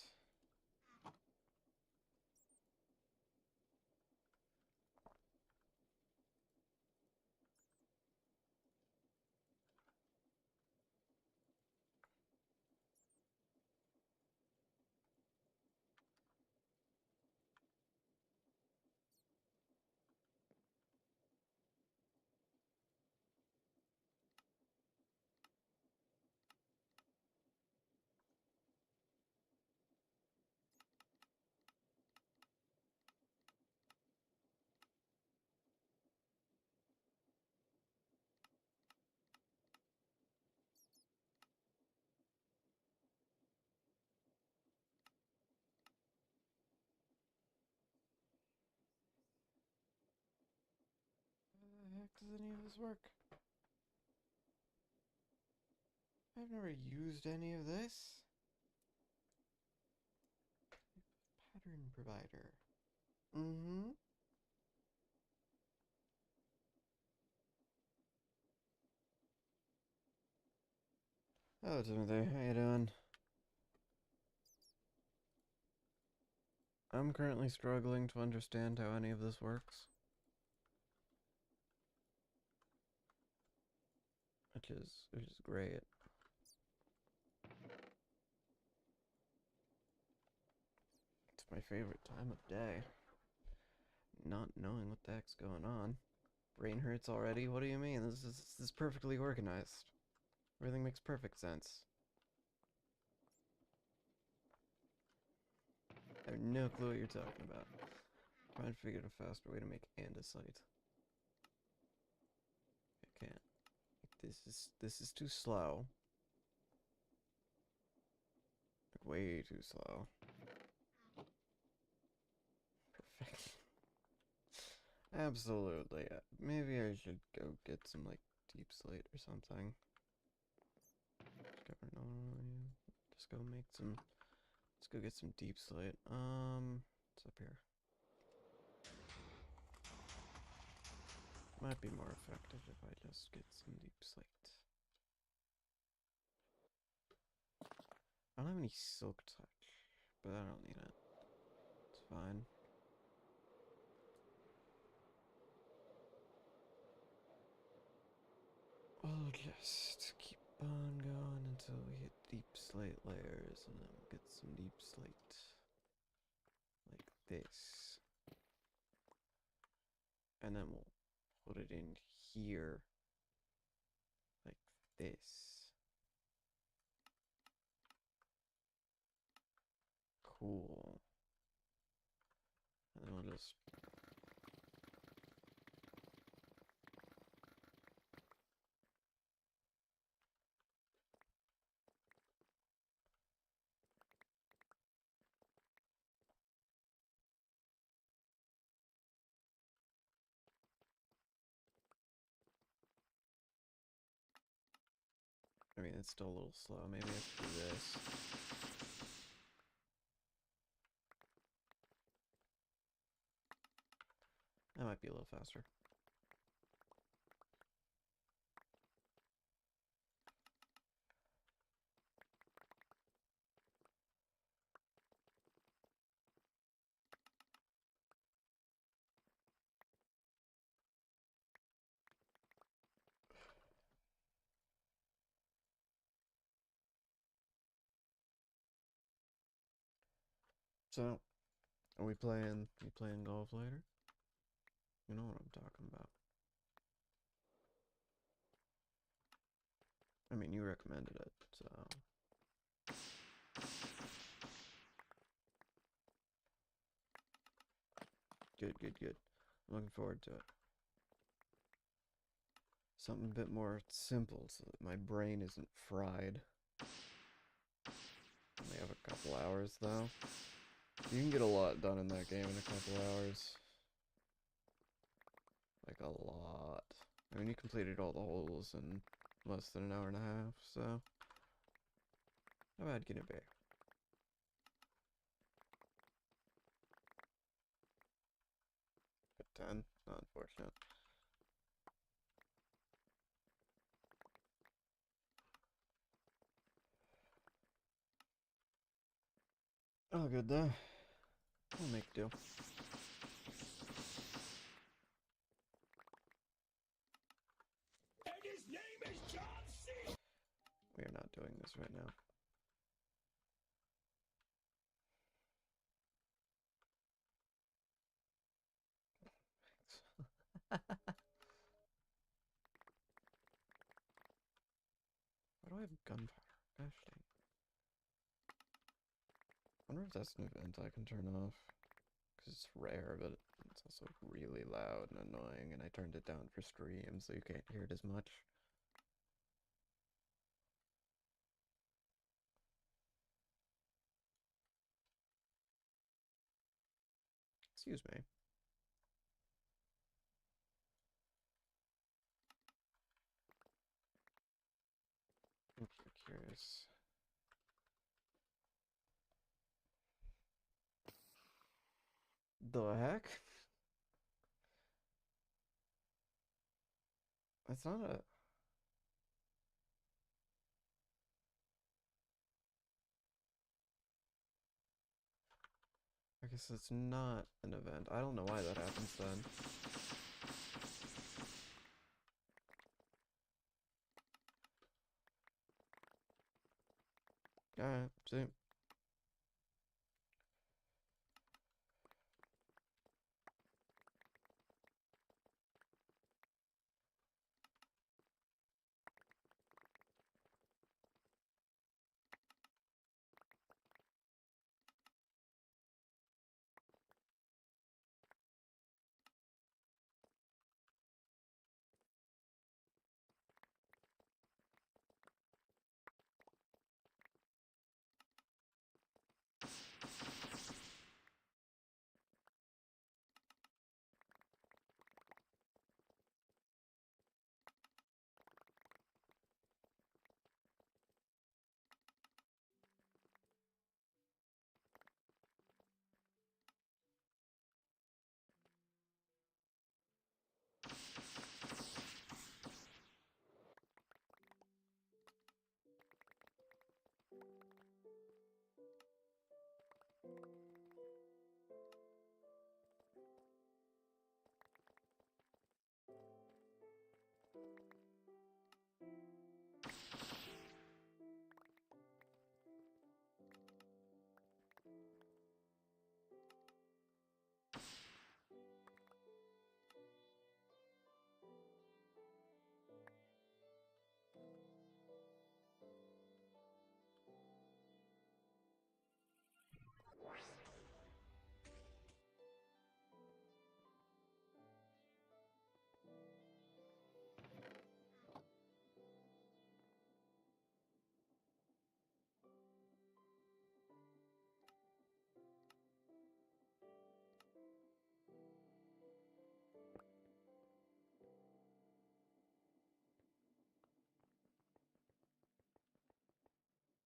How the heck does any of this work? I've never used any of this. Pattern provider. Mm-hmm. Hello, Timothy. How you doing? I'm currently struggling to understand how any of this works. Which is great. It's my favorite time of day. Not knowing what the heck's going on. Brain hurts already? What do you mean? This is perfectly organized. Everything makes perfect sense. I have no clue what you're talking about. I'm trying to figure out a faster way to make andesite. I can't. This is too slow. Like way too slow. Perfect. Absolutely. Maybe I should go get some like deep slate or something. Just go make some. Let's go get some deep slate. What's up here? Might be more effective if I just get some deep slate. I don't have any silk touch, but I don't need it. It's fine. We'll just keep on going until we hit deep slate layers, and then we'll get some deep slate. Like this. And then we'll put it in here. Like this. Cool. And then we'll just... I mean, it's still a little slow. Maybe I have to do this. That might be a little faster. So, are we playing? You playing golf later? You know what I'm talking about. I mean, you recommended it, so... Good, good, good. I'm looking forward to it. Something a bit more simple so that my brain isn't fried. Only have a couple hours though. You can get a lot done in that game in a couple hours. Like a lot. I mean, you completed all the holes in less than an hour and a half, so not bad getting back. But 10, not unfortunate. Oh, good though. We'll make do. And his name is John C. We are not doing this right now. Why do I have gunpowder? Gosh dang. I wonder if that's an event I can turn off. Because it's rare, but it's also really loud and annoying, and I turned it down for stream, so you can't hear it as much. Excuse me. I'm curious. The heck? That's not a... I guess it's not an event. I don't know why that happens then. Alright, see.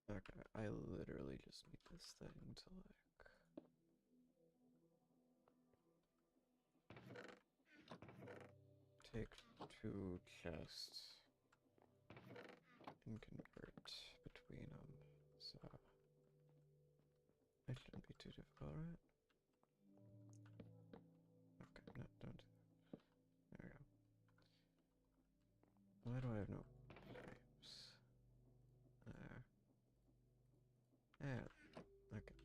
Okay, I literally just need this thing to take 2 chests and convert between them. So it shouldn't be too difficult, right? Okay, no, don't do that. There we go. Why do I have no pipes? There. Yeah. Okay.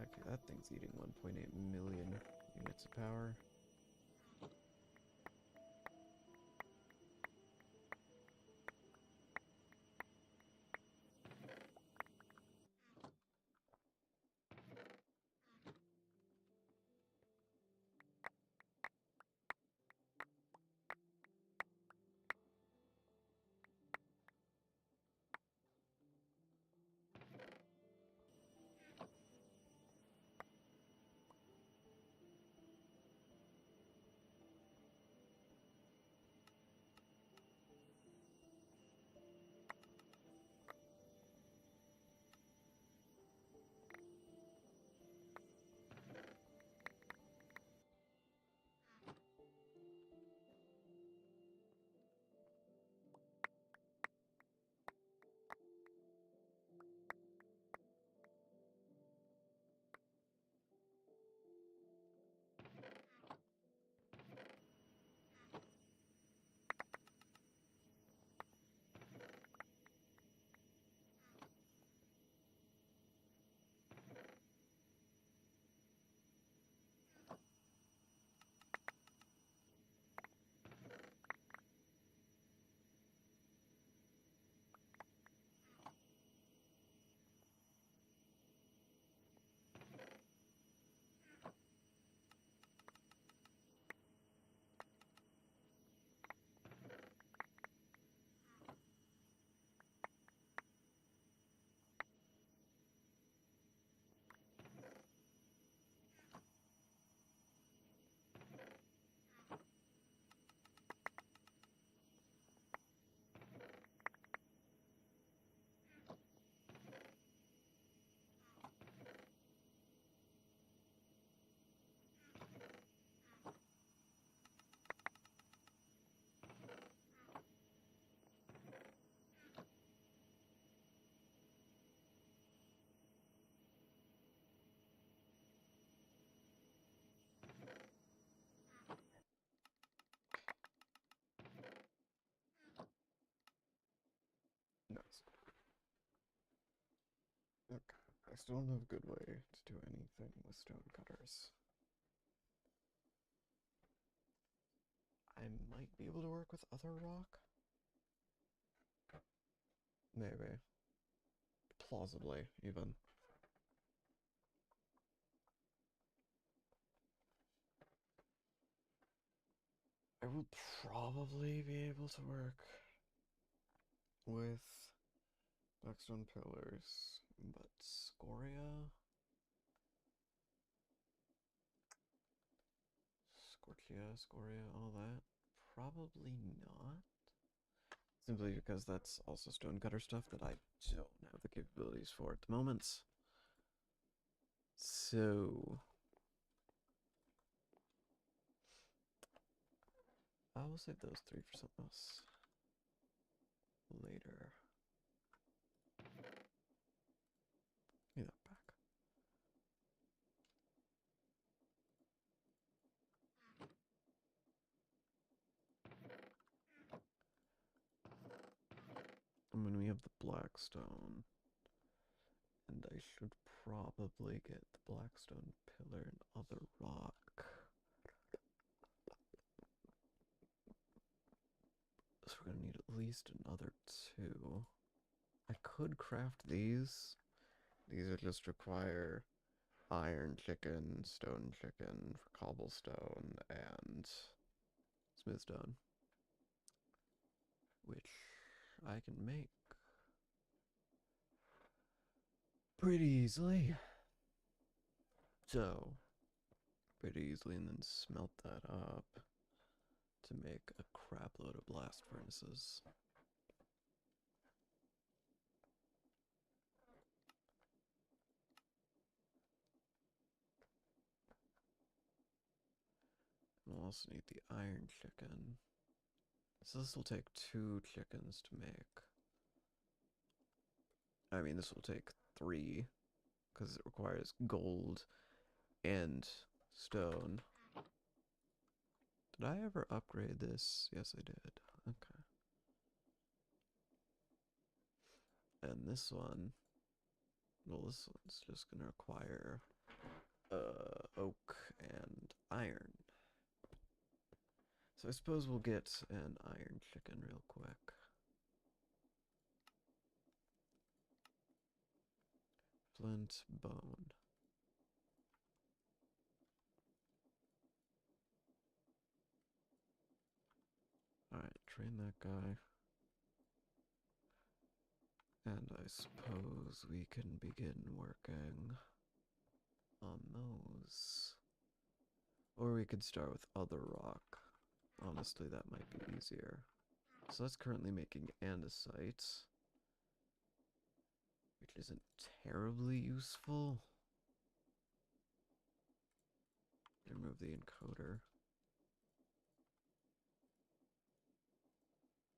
Heck, that thing's eating 1.8 million units of power. Nice. Okay, I still don't have a good way to do anything with stone cutters. I might be able to work with other rock. Maybe. Plausibly, even. I will probably be able to work with blackstone pillars, but scoria, scoria, all that, probably not. Simply because that's also stonecutter stuff that I don't have the capabilities for at the moment. So I will save those three for something else later. Give me that back. And then we have the blackstone. And I should probably get the blackstone pillar and other rock. So we're gonna need at least another two. I could craft these. These would just require iron chicken, stone chicken for cobblestone, and smooth stone, which I can make pretty easily. So, pretty easily, and then smelt that up to make a crap load of blast furnaces. We'll also need the iron chicken. So this will take 2 chickens to make. I mean, this will take 3, because it requires gold and stone. Did I ever upgrade this? Yes, I did. Okay. And this one, well, this one's just gonna require oak and iron. So I suppose we'll get an iron chicken real quick. Flint bone. Alright, train that guy. And I suppose we can begin working on those. Or we could start with other rock. Honestly, that might be easier. So that's currently making andesite, which isn't terribly useful. Remove the encoder.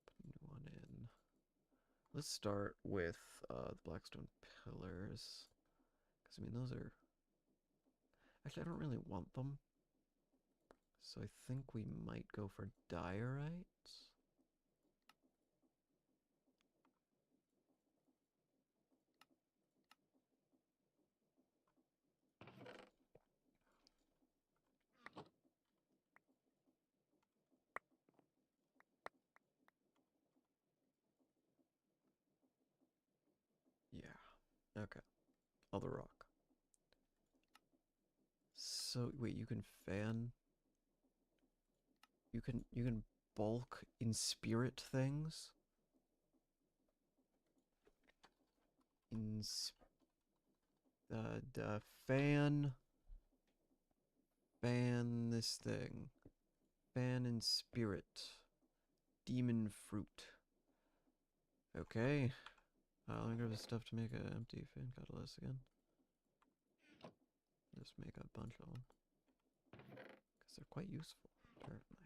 Put a new one in. Let's start with the blackstone pillars. Because, I mean, those are... Actually, I don't really want them. So I think we might go for diorite. Yeah. Okay. Other rock. So wait, you can fan. You can bulk in spirit things. In fan this thing. Fan in spirit. Demon fruit. Okay. Let me grab the stuff to make an empty fan catalyst again. Just make a bunch of them. Because they're quite useful, apparently.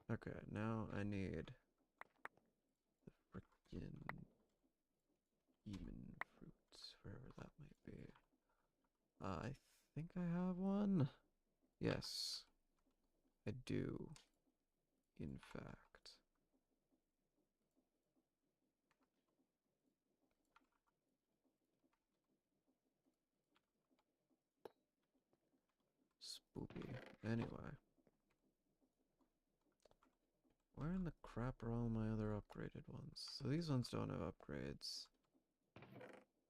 Okay, now I need the frickin' demon fruits, wherever that might be. I think I have one. Yes, I do, in fact. Spoopy. Anyway. Where in the crap are all my other upgraded ones? So these ones don't have upgrades.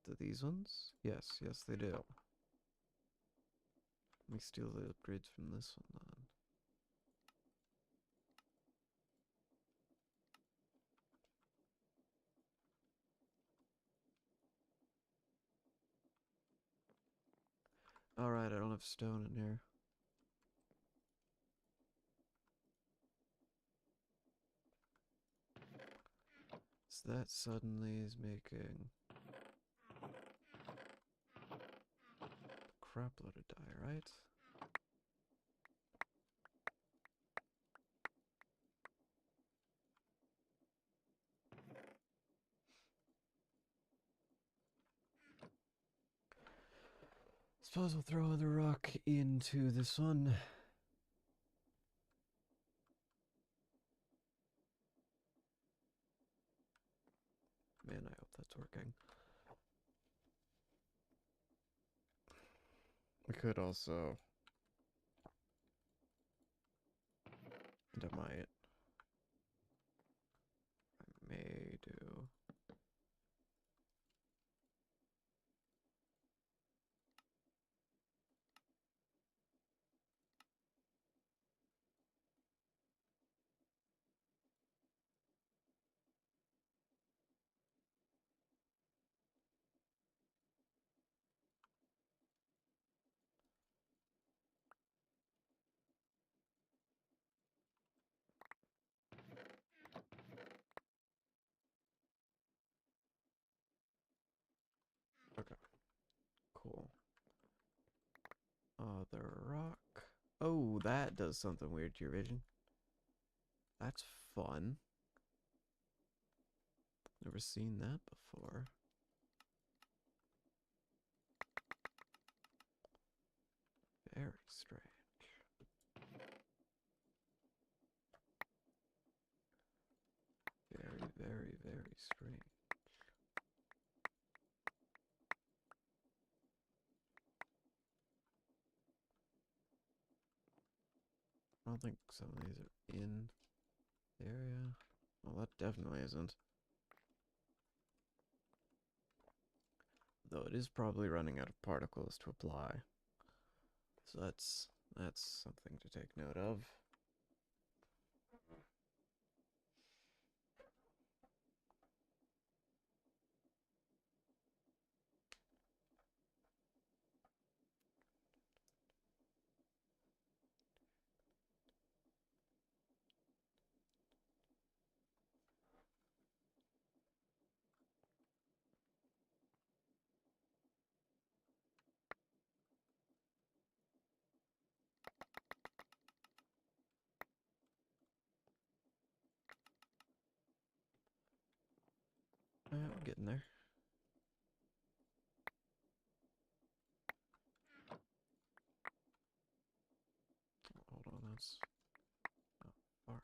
Do these ones? Yes, yes they do. Let me steal the upgrades from this one then. Alright, I don't have stone in here. So that suddenly is making a crapload of dye, right? Suppose we'll throw the rock into this one. Man, I hope that's working. We could also... And I might. I may do... Okay, cool. The rock. Oh, that does something weird to your vision. That's fun. Never seen that before. Very strange. Very, very, very strange. don't think some of these are in the area. Well, that definitely isn't. Though it is probably running out of particles to apply. So that's something to take note of. Alright, we're getting there. Hold on, that's not far.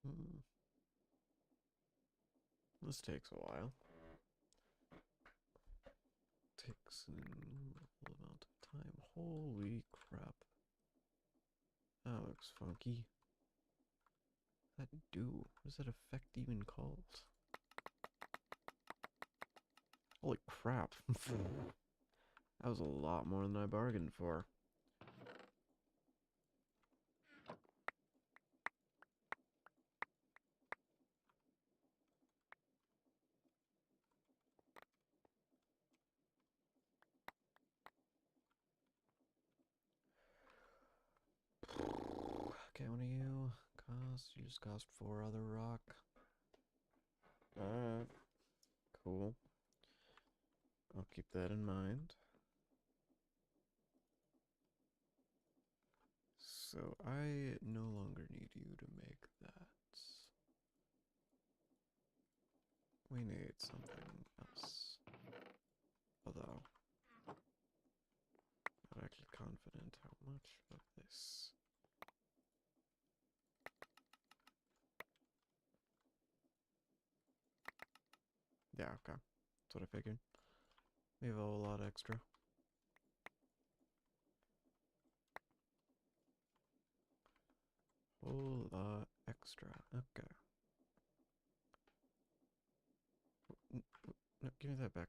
Hmm. This takes a while. Takes an innumerable amount of time. Holy crap. That looks funky. What does that do? What is that effect even called? Holy crap. That was a lot more than I bargained for. Okay, what do you cost? You just cost 4 other rock. Alright. Cool. I'll keep that in mind. So I no longer need you to make that. We need something else. Although, not actually confident how much of this. Yeah, okay. That's what I figured. We have a whole lot extra. Whole lot extra. Okay. No, give me that back.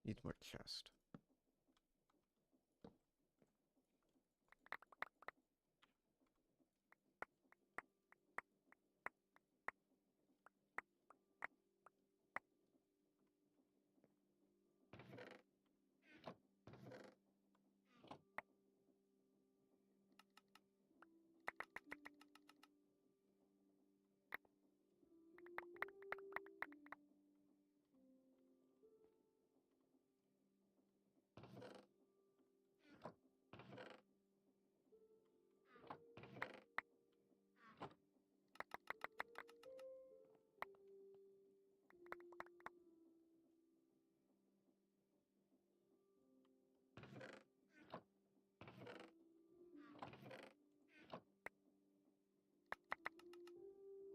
Need more chest.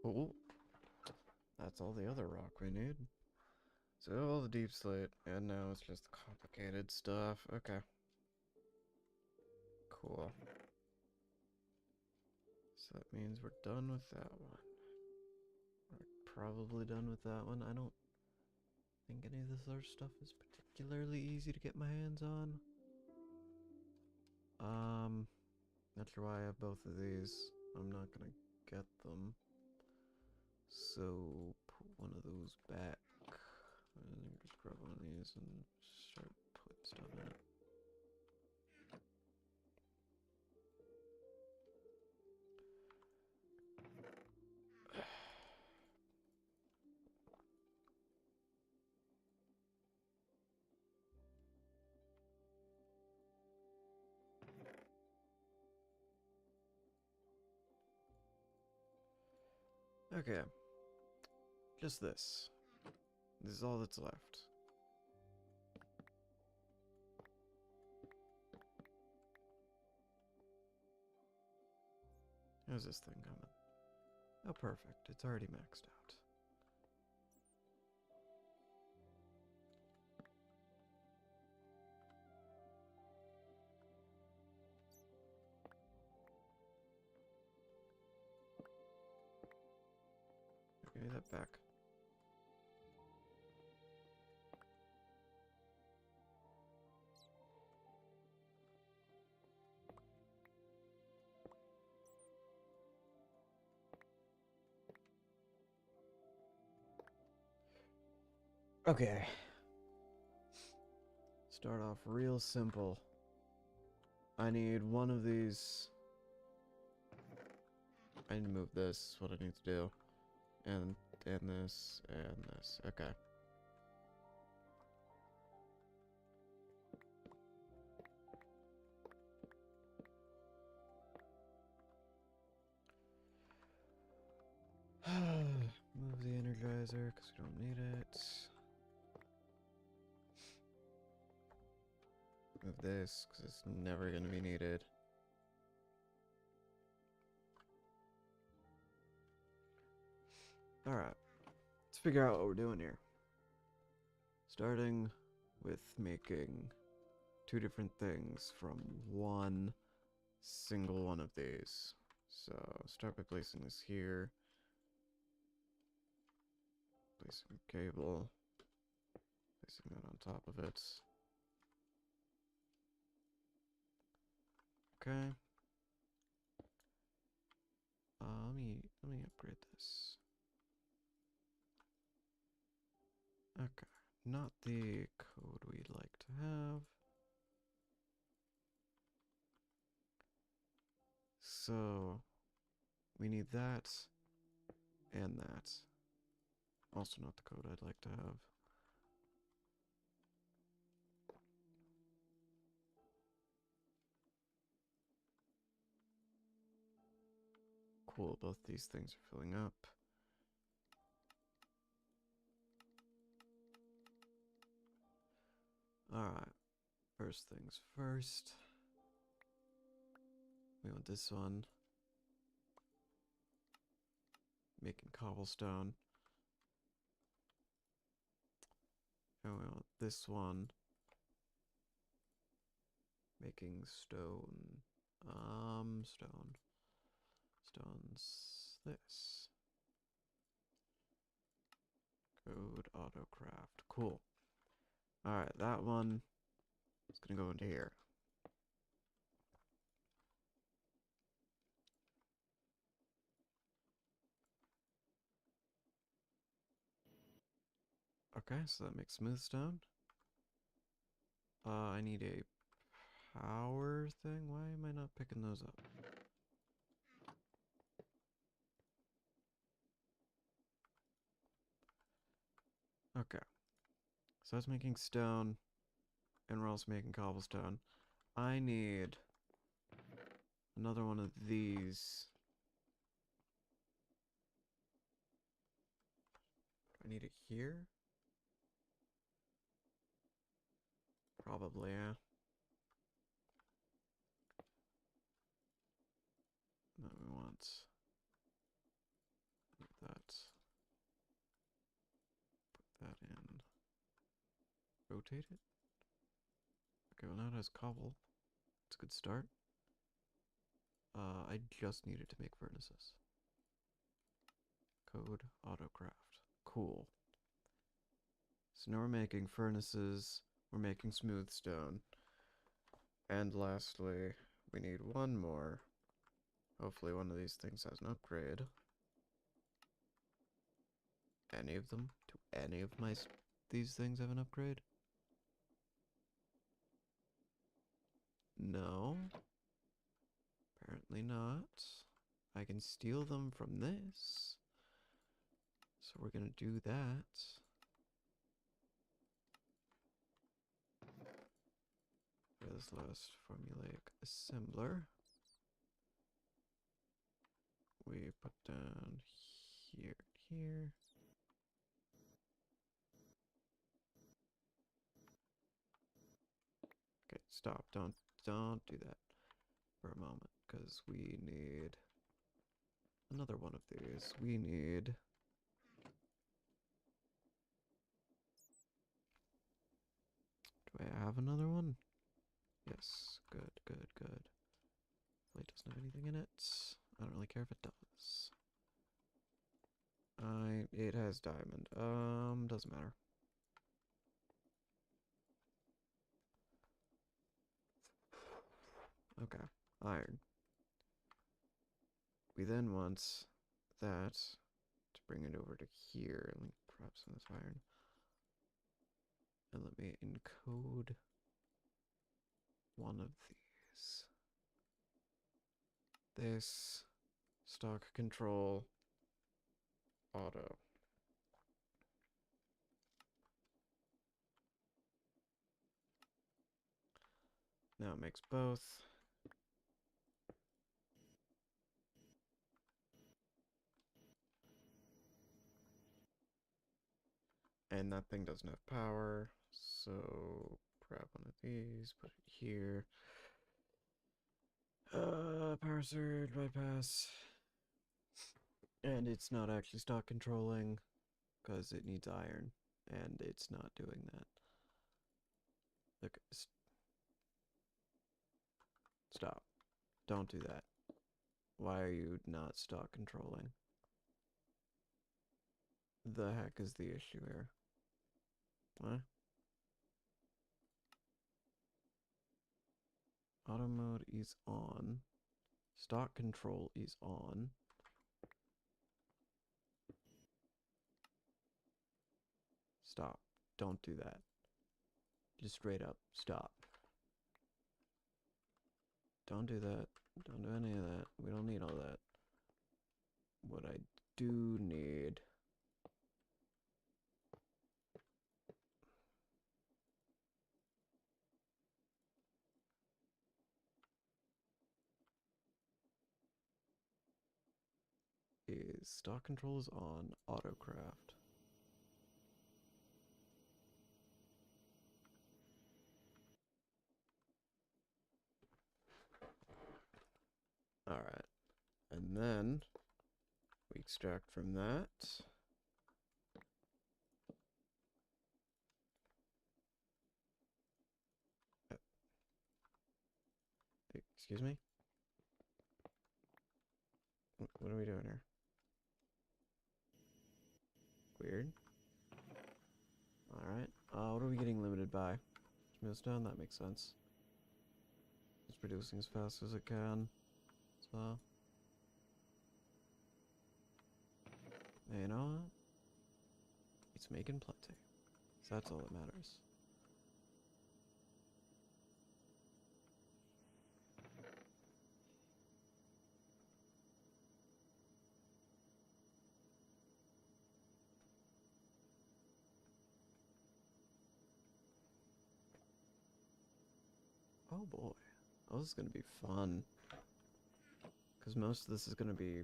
Oh, that's all the other rock we need. So all the deep slate, and now it's just complicated stuff. Okay. Cool. So that means we're done with that one. We're probably done with that one. I don't think any of this other stuff is particularly easy to get my hands on. Not sure why I have both of these. I'm not gonna get them. So put one of those back. And then just grab one of these and start putting stuff in it. Okay. Just this. This is all that's left. How's this thing coming? Oh, perfect. It's already maxed out. Give me that back. Okay. Start off real simple. I need one of these. I need to move this, what I need to do. And this, and this. Okay. Move the energizer, because we don't need it. Move this, because it's never going to be needed. Alright. Let's figure out what we're doing here. Starting with making two different things from one single one of these. So, start by placing this here. Placing the cable. Placing that on top of it. Okay. Let me upgrade this. Okay. Not the code we'd like to have. So we need that and that. Also not the code I'd like to have. Cool, both these things are filling up. Alright, first things first. We want this one. Making cobblestone. And we want this one. Making stone. Stone. Stone's this. Code autocraft. Cool. Alright, that one is gonna go into here. Okay, so that makes smooth stone. I need a power thing. Why am I not picking those up? Okay. So I was making stone, and we're also making cobblestone. I need another one of these. Do I need it here? Probably, yeah. No, we want that. Put that in. rotate it. Okay, well now it has cobble. It's a good start. I just needed to make furnaces. Code autocraft. Cool. So now we're making furnaces. We're making smooth stone. And lastly, we need one more. Hopefully one of these things has an upgrade. Any of them? Do any of these things have an upgrade? No. Apparently not. I can steal them from this. So we're gonna do that. For this last formulaic assembler. We put down here, here. Okay, stop. Don't do that for a moment, because we need another one of these. We need... Do I have another one? Yes. Good, good, good. It doesn't have anything in it. I don't really care if it does. It has diamond. Doesn't matter. Okay, iron. We then want that to bring it over to here and perhaps some of this iron. And let me encode one of these. This stock control auto. Now it makes both. And that thing doesn't have power, so grab one of these, put it here. Power surge, bypass. And it's not actually stock controlling, because it needs iron, and it's not doing that. Look, stop. Don't do that. Why are you not stock controlling? The heck is the issue here? What? Auto mode is on. Stock control is on. Stop. Don't do that. Just straight up, stop. Don't do that. Don't do any of that. We don't need all that. What I do need is stock control is on, autocraft. Alright. And then we extract from that. Excuse me? What are we doing here? Weird. Alright. What are we getting limited by? Smoothstone? That makes sense. It's producing as fast as it can. So... you know what? It's making plenty. So that's all that matters. Oh boy. Oh, this is gonna be fun. Because most of this is gonna be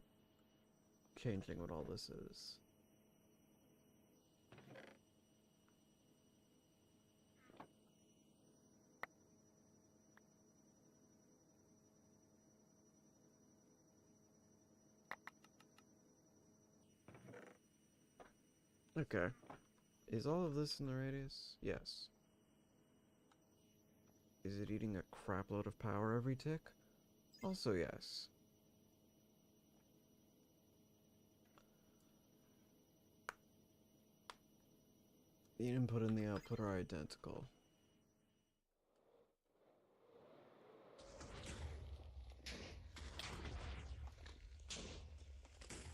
changing what all this is. Okay. Is all of this in the radius? Yes. Is it eating a crapload of power every tick? Also yes. The input and the output are identical.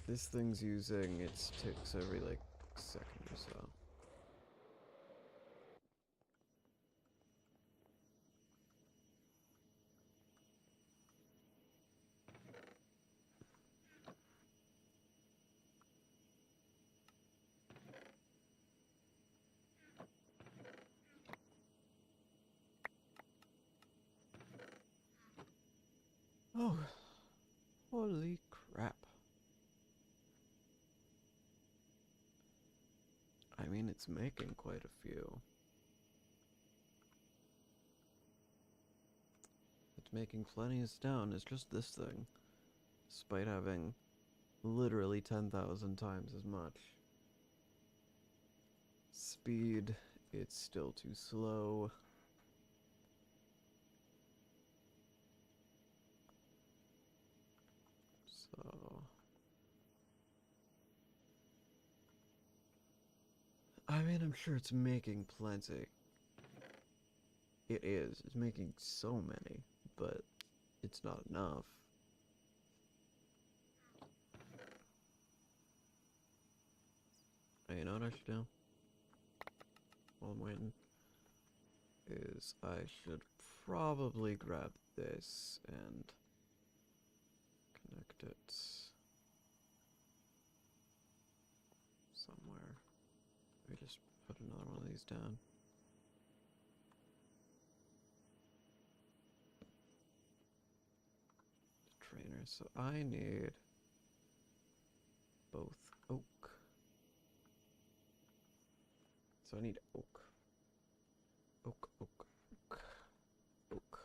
This thing's using its ticks every, like, second or so. Oh, holy crap. I mean, it's making quite a few. It's making plenty of stone. It's just this thing. Despite having literally 10,000 times as much. Speed, it's still too slow. So... I mean, I'm sure it's making plenty. It is. It's making so many, but it's not enough. Hey, you know what I should do? While I'm waiting, is I should probably grab this and connect it somewhere. Maybe just put another one of these down. Trainer, so I need both oak. So I need oak. Oak, oak, oak, oak.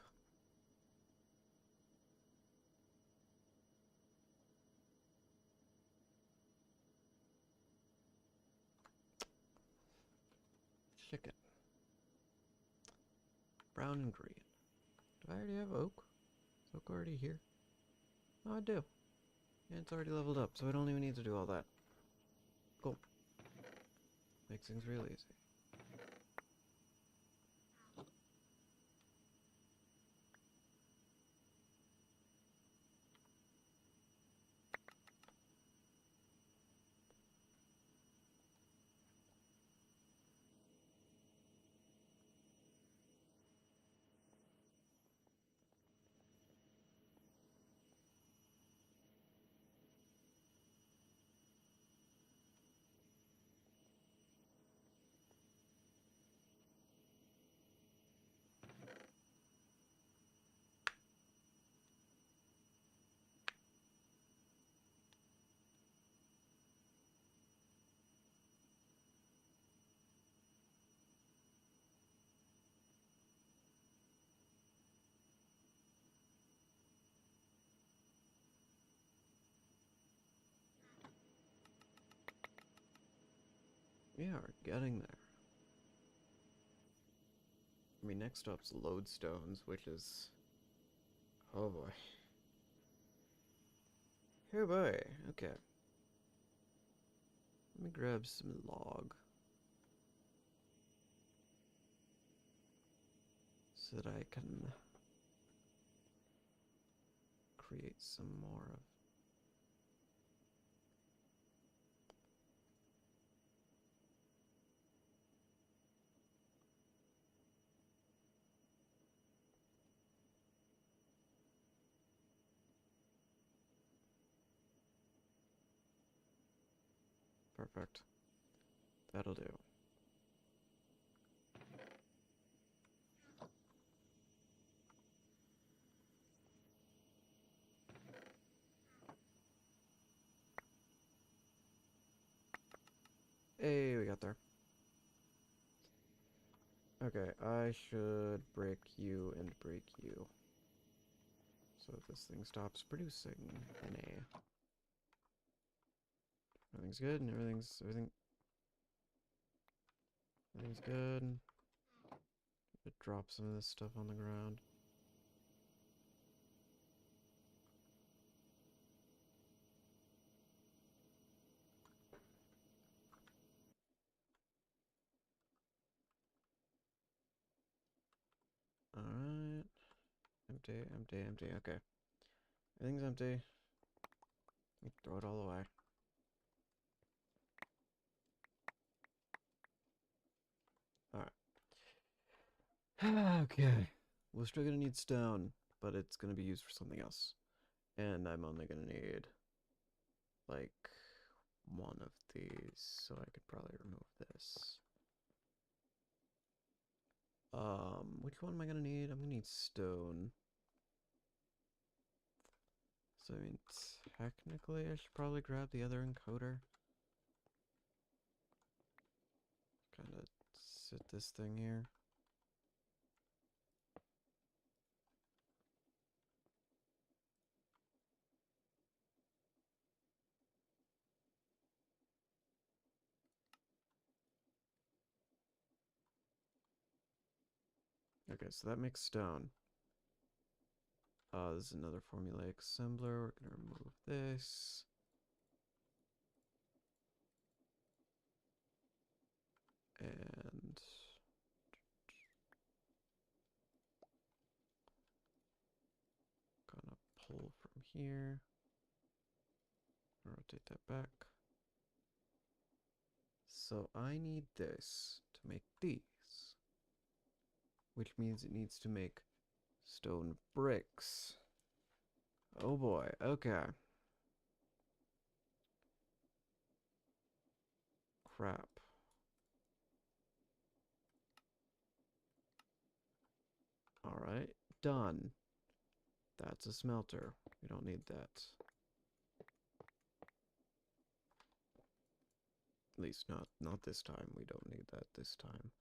Chicken. Brown and green. Do I already have oak? Is oak already here? Oh, I do. And it's already leveled up, so I don't even need to do all that. Cool. Makes things real easy. We are getting there. I mean, next up's lodestones, which is... Oh boy. Oh boy, okay. Let me grab some log. So that I can create some more of... Perfect. That'll do. Hey, we got there. Okay, I should break you and break you. So that this thing stops producing NA. Everything's good and everything's good. to drop some of this stuff on the ground. Alright. Empty, empty, empty. Okay. Everything's empty. You throw it all away. Alright. Okay. We're still gonna need stone, but it's gonna be used for something else. And I'm only gonna need, like, one of these, so I could probably remove this. Which one am I gonna need? I'm gonna need stone. So, I mean, technically, I should probably grab the other encoder. Kind of sit this thing here. Okay, so that makes stone. This is another formulaic assembler. We're gonna remove this. And gonna pull from here. Rotate that back. So I need this to make these. Which means it needs to make stone bricks. Oh boy, okay. Crap. Alright, done. That's a smelter. We don't need that. At least not this time. We don't need that this time.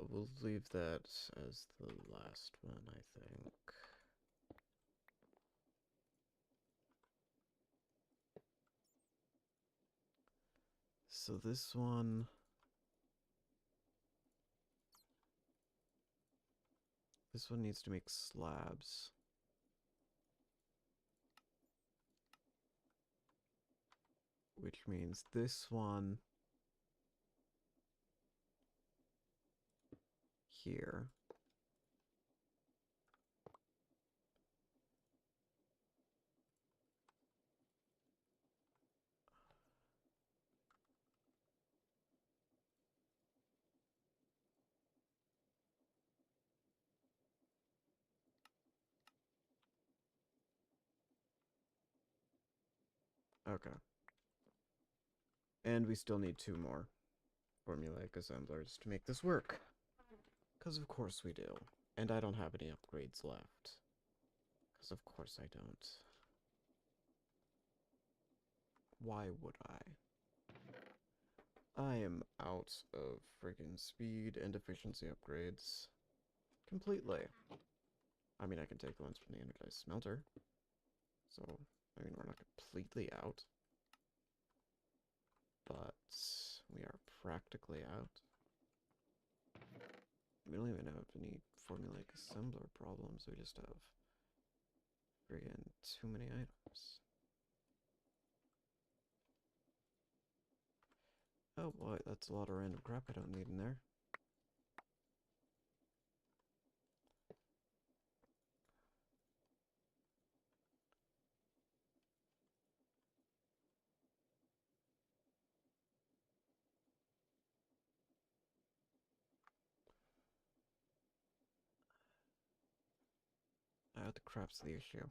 We'll leave that as the last one, I think. So this one needs to make slabs. Which means this one here. Okay. And we still need 2 more formulaic assemblers to make this work. Because of course we do. And I don't have any upgrades left. Because of course I don't. Why would I? I am out of friggin' speed and efficiency upgrades. Completely. I mean, I can take the ones from the energized smelter. So, I mean, we're not completely out. But we are practically out. We don't even have any formulaic assembler problems. We just have friggin' too many items. Oh boy, that's a lot of random crap I don't need in there. The crap's the issue.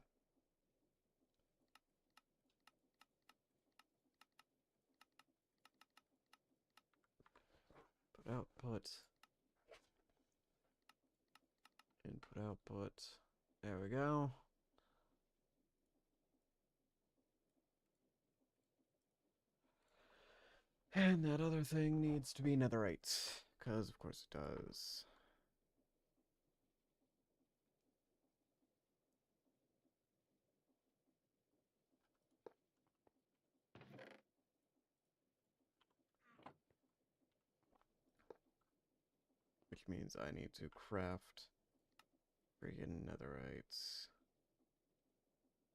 Put output. Input output. There we go. And that other thing needs to be netherite. Because of course it does. which means I need to craft friggin' netherites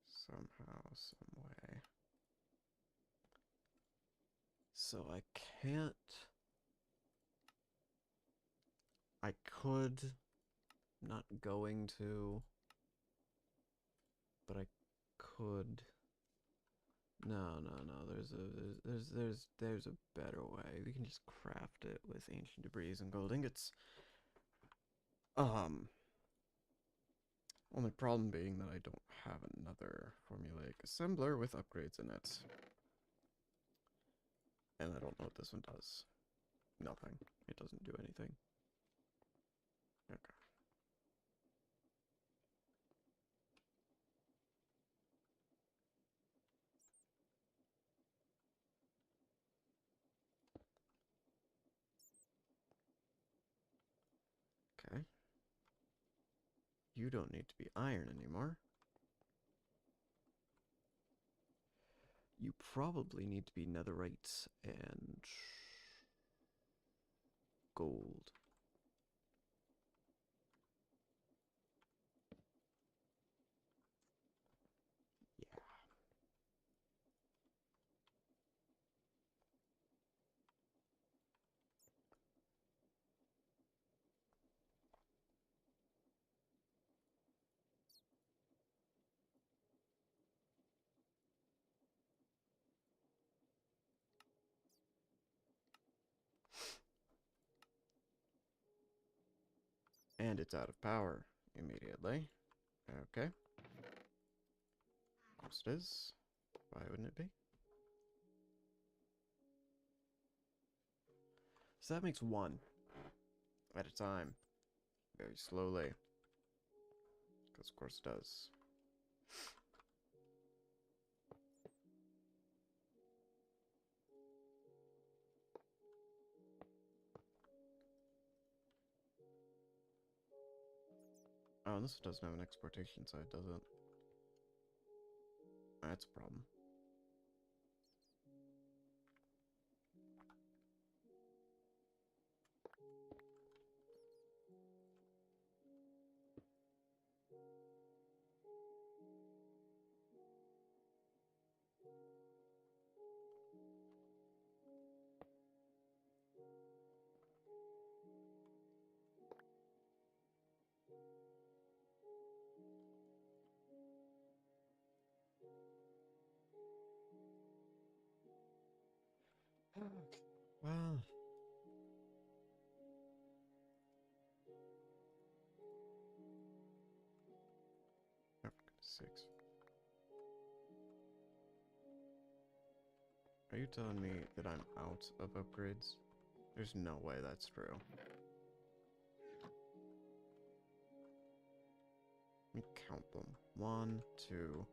somehow, some way. So I can't. I could, not going to, but I could. No. There's a better way. We can just craft it with ancient debris and gold ingots. Only problem being that I don't have another formulaic assembler with upgrades in it. And I don't know what this one does. Nothing. It doesn't do anything. Okay. Okay. You don't need to be iron anymore. You probably need to be netherite and gold. Yeah. And it's out of power immediately. Okay. Of course it is. Why wouldn't it be? So that makes one at a time. Very slowly. Because of course it does. Oh, and this doesn't have an exportation side, does it? That's a problem. Well, oh, for goodness sakes. Are you telling me that I'm out of upgrades? There's no way that's true. Let me count them. 1, 2,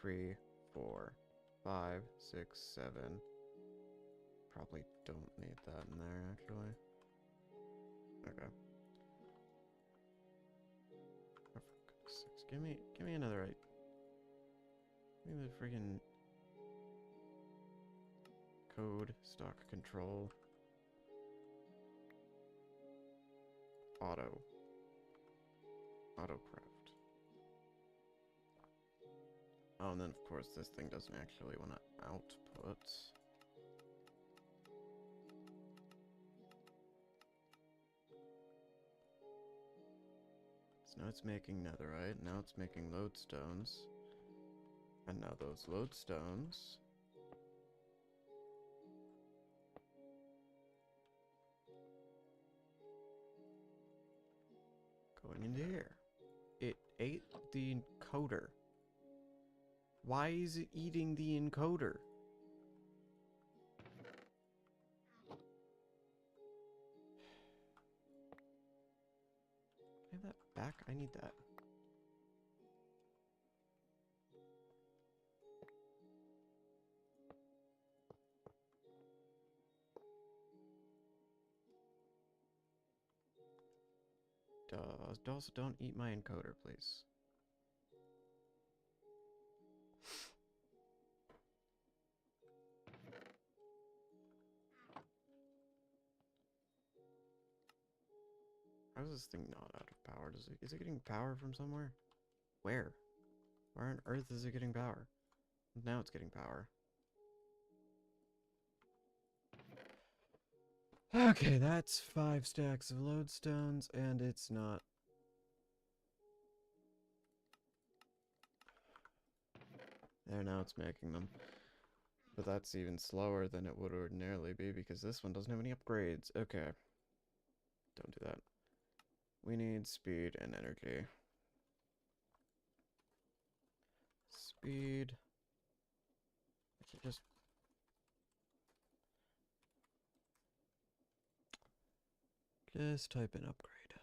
3, 4, 5, 6, 7. Probably don't need that in there, actually. Okay. Oh, for goodness sakes. Give me another right. Give me the friggin' code, stock control, autocraft. Oh, and then of course this thing doesn't actually want to output. So now it's making netherite, now it's making lodestones. And now those lodestones going into here. It ate the encoder. Why is it eating the encoder? Can I have that back? I need that. Also, don't eat my encoder, please. is this thing not out of power? Is it getting power from somewhere? Where? Where on earth is it getting power? Now it's getting power. Okay, that's 5 stacks of lodestones, and it's not. There, now it's making them. But that's even slower than it would ordinarily be because this one doesn't have any upgrades. Okay. Don't do that. We need speed and energy. Speed. I should just type in upgrade.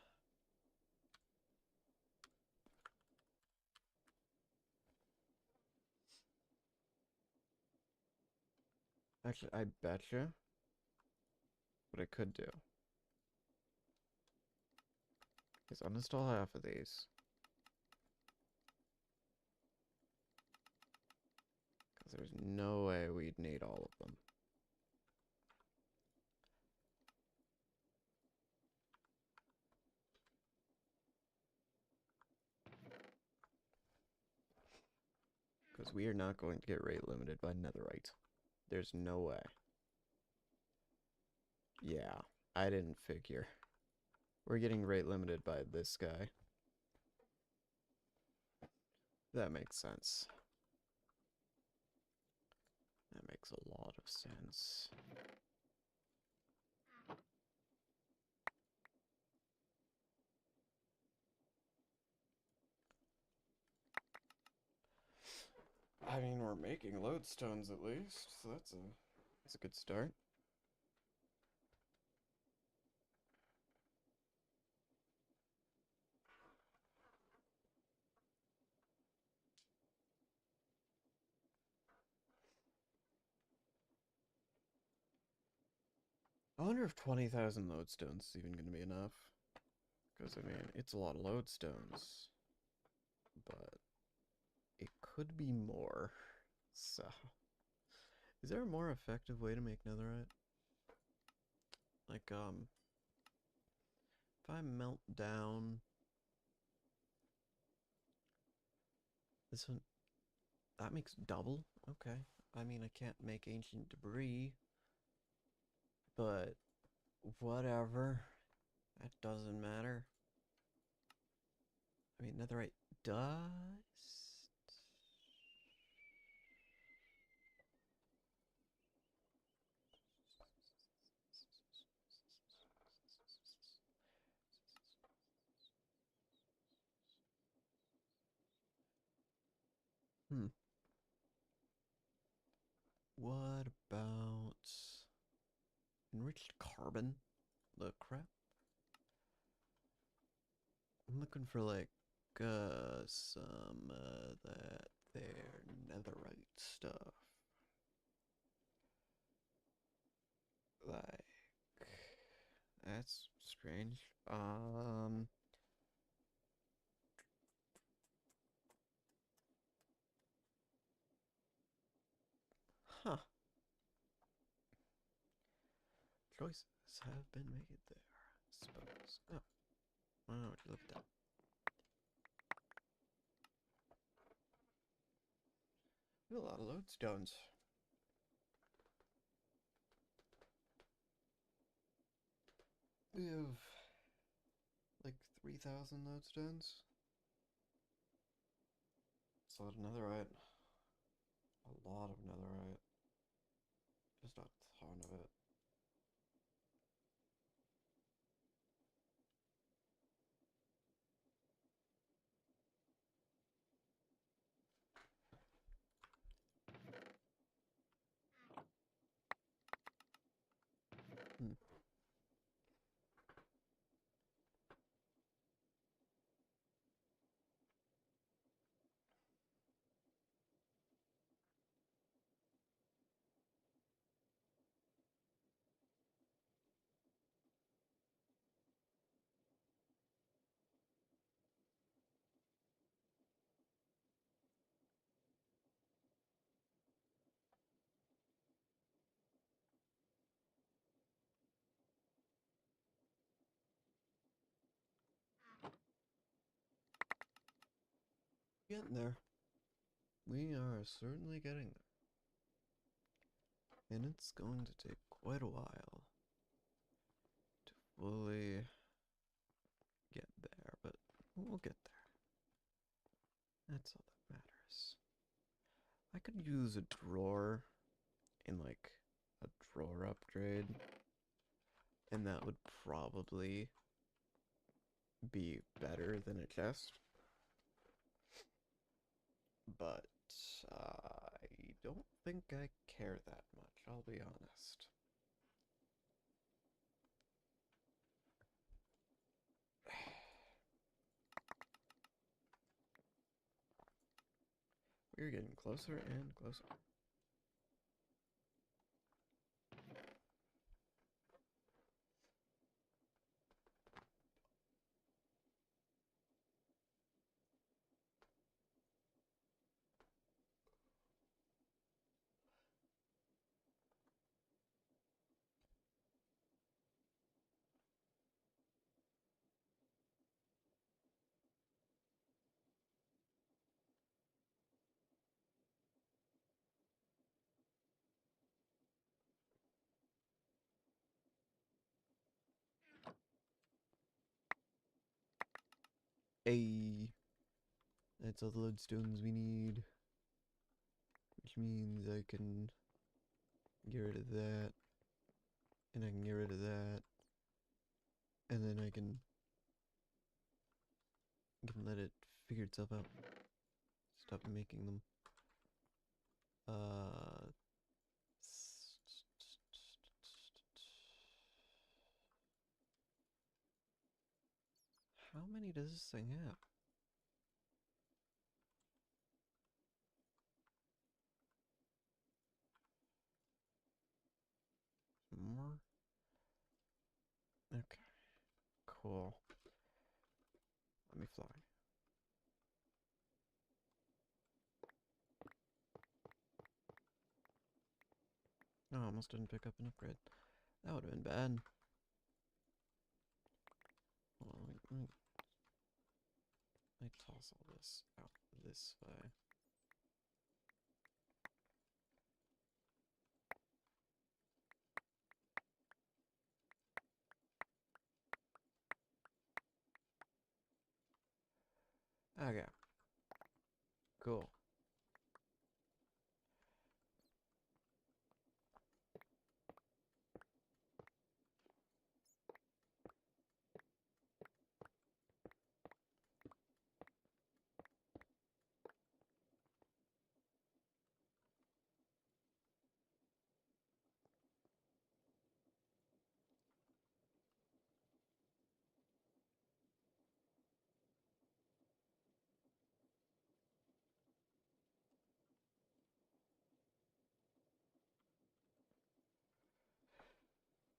Actually, I betcha what I could do is uninstall half of these. Because there's no way we'd need all of them. Because we are not going to get rate limited by netherite. There's no way. Yeah, I didn't figure. We're getting rate limited by this guy. That makes sense. That makes a lot of sense. I mean, we're making lodestones at least, so that's a good start. I wonder if 20,000 lodestones is even going to be enough. Because, I mean, it's a lot of lodestones. But it could be more. So, is there a more effective way to make netherite? Like, if I melt down this one, that makes double? Okay. I mean, I can't make ancient debris. But, whatever. That doesn't matter. I mean, netherite dust? Hmm. What about enriched carbon? The crap? I'm looking for like some that there netherite stuff. Like that's strange. Huh. Choices have been made there, I suppose. Oh. Wow, would you look at that? We have a lot of lodestones. We have like 3,000 lodestones. It's a lot of netherite. A lot of netherite. Just a ton of it. Hmm. Getting there. We are certainly getting there. And it's going to take quite a while to fully get there, but we'll get there. That's all that matters. I could use a drawer in like a drawer upgrade, and that would probably be better than a chest. But I don't think I care that much, I'll be honest. We're getting closer and closer. Hey, that's all the lodestones we need. Which means I can get rid of that. And I can get rid of that. And then I can let it figure itself out. Stop making them. How many does this thing have? More? Okay. Cool. Let me fly. Oh, I almost didn't pick up an upgrade. That would have been bad. Hold on, let me toss all this out this way. Okay. Cool.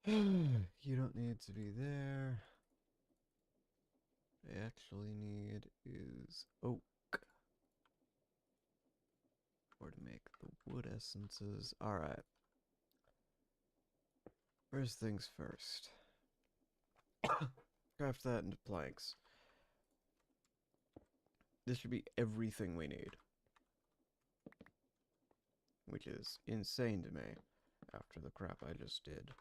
You don't need to be there. What I actually need is oak. Or to make the wood essences. Alright. First things first. Craft that into planks. This should be everything we need. Which is insane to me after the crap I just did.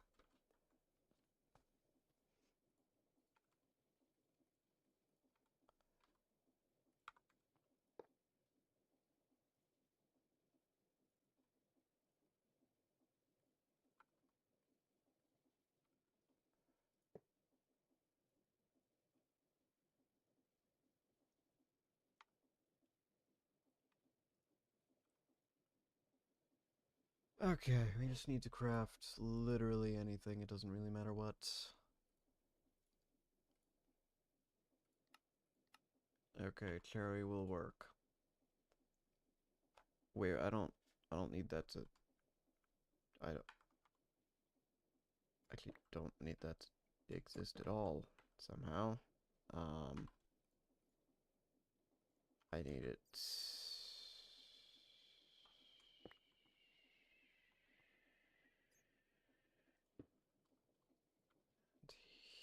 Okay, we just need to craft literally anything. It doesn't really matter what. Okay, cherry will work. Wait, I don't need that to. I don't actually don't need that to exist at all somehow. I need it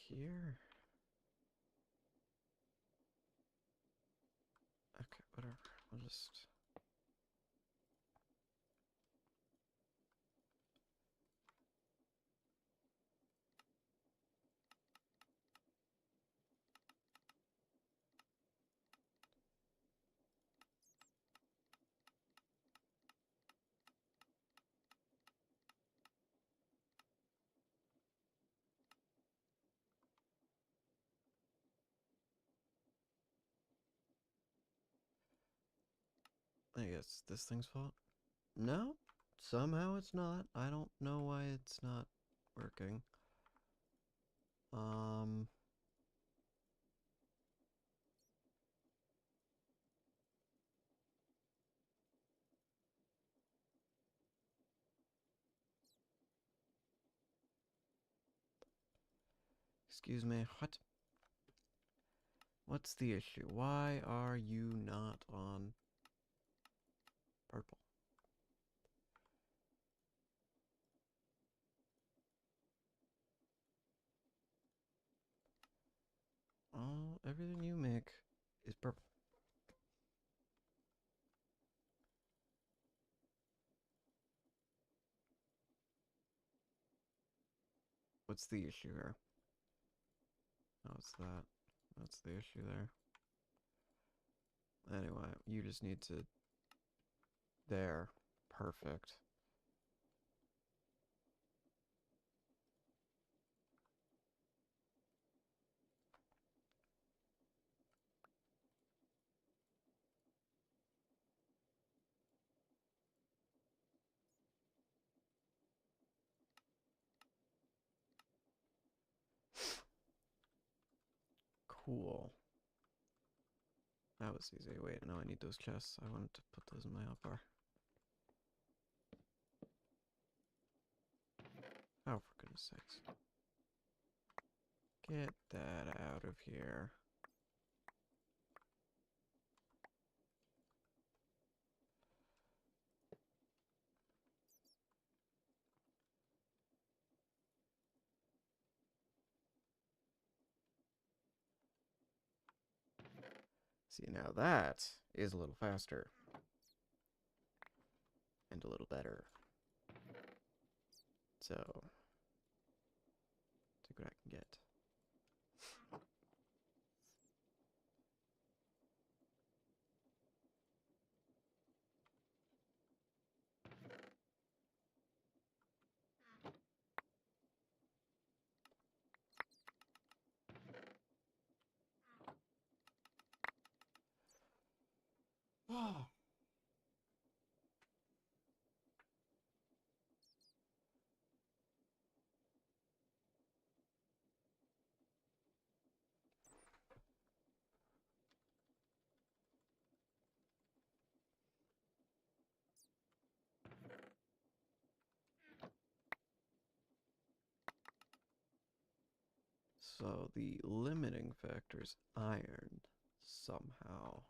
here. Okay, whatever. just... I guess this thing's fault? No, somehow it's not. I don't know why it's not working. Um, excuse me, what? What's the issue? Why are you not on purple? Oh, everything you make is purple. What's the issue here? Oh, it's that. That's the issue there. Anyway, you just need to... There. Perfect. Cool. That was easy. Wait, no, I need those chests. I wanted to put those in my hotbar. Oh, for goodness sakes. Get that out of here. See, now that is a little faster. And a little better. So, take what I can get. Oh. So the limiting factor is iron somehow.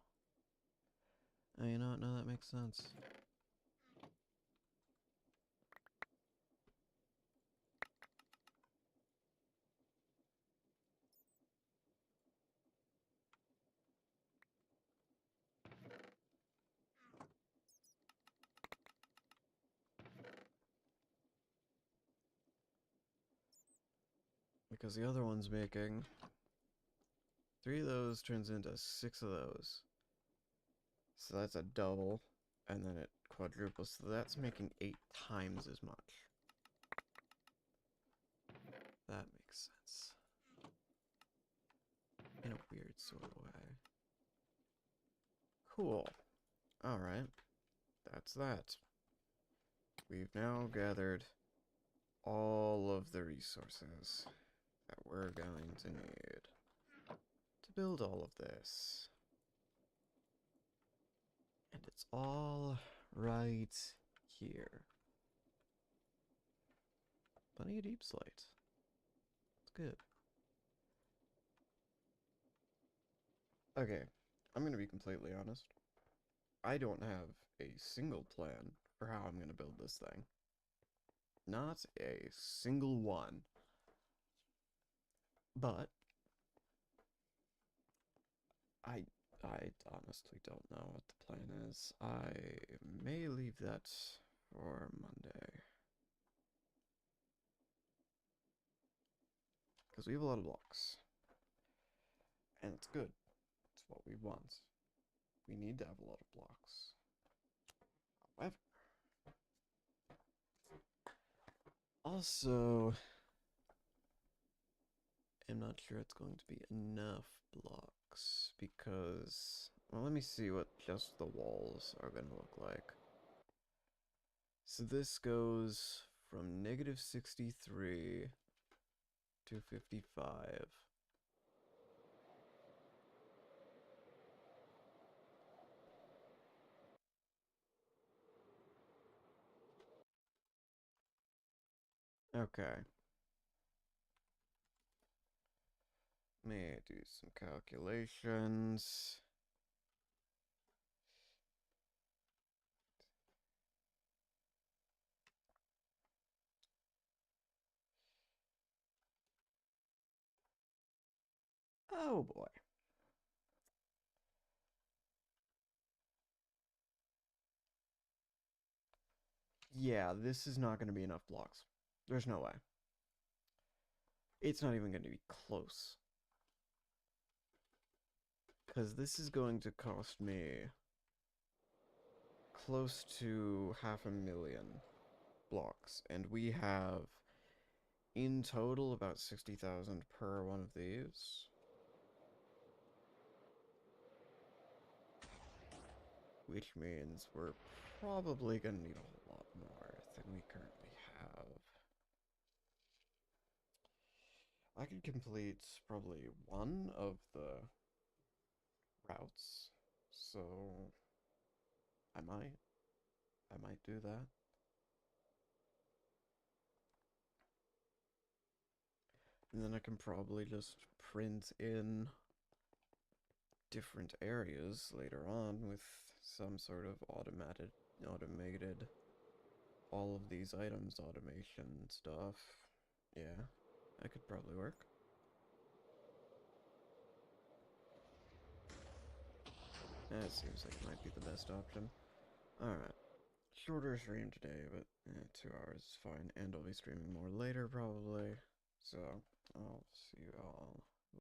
Oh, you know what? No, that makes sense. Because the other one's making 3 of those turns into 6 of those. So that's a double, and then it quadruples, so that's making 8 times as much. That makes sense. In a weird sort of way. Cool. Alright. That's that. We've now gathered all of the resources that we're going to need to build all of this. And it's all right here. Plenty of deep slate. It's good. Okay, I'm gonna be completely honest. I don't have a single plan for how I'm gonna build this thing. Not a single one. But I honestly don't know what the plan is. I may leave that for Monday. Because we have a lot of blocks. And it's good. It's what we want. We need to have a lot of blocks. However, also, I'm not sure it's going to be enough blocks because, well, let me see what just the walls are going to look like. So this goes from negative 63 to 55. Okay. Let me do some calculations. Oh boy. Yeah, this is not going to be enough blocks. There's no way. It's not even going to be close. Because this is going to cost me close to 500,000 blocks. And we have, in total, about 60,000 per one of these. Which means we're probably going to need a whole lot more than we currently have. I could complete probably one of the routes, so I might. I might do that. And then I can probably just print in different areas later on with some sort of automated all of these items automation stuff. Yeah, that could probably work. That seems like it might be the best option. Alright. Shorter stream today, but 2 hours is fine. And I'll be streaming more later, probably. So, I'll see you all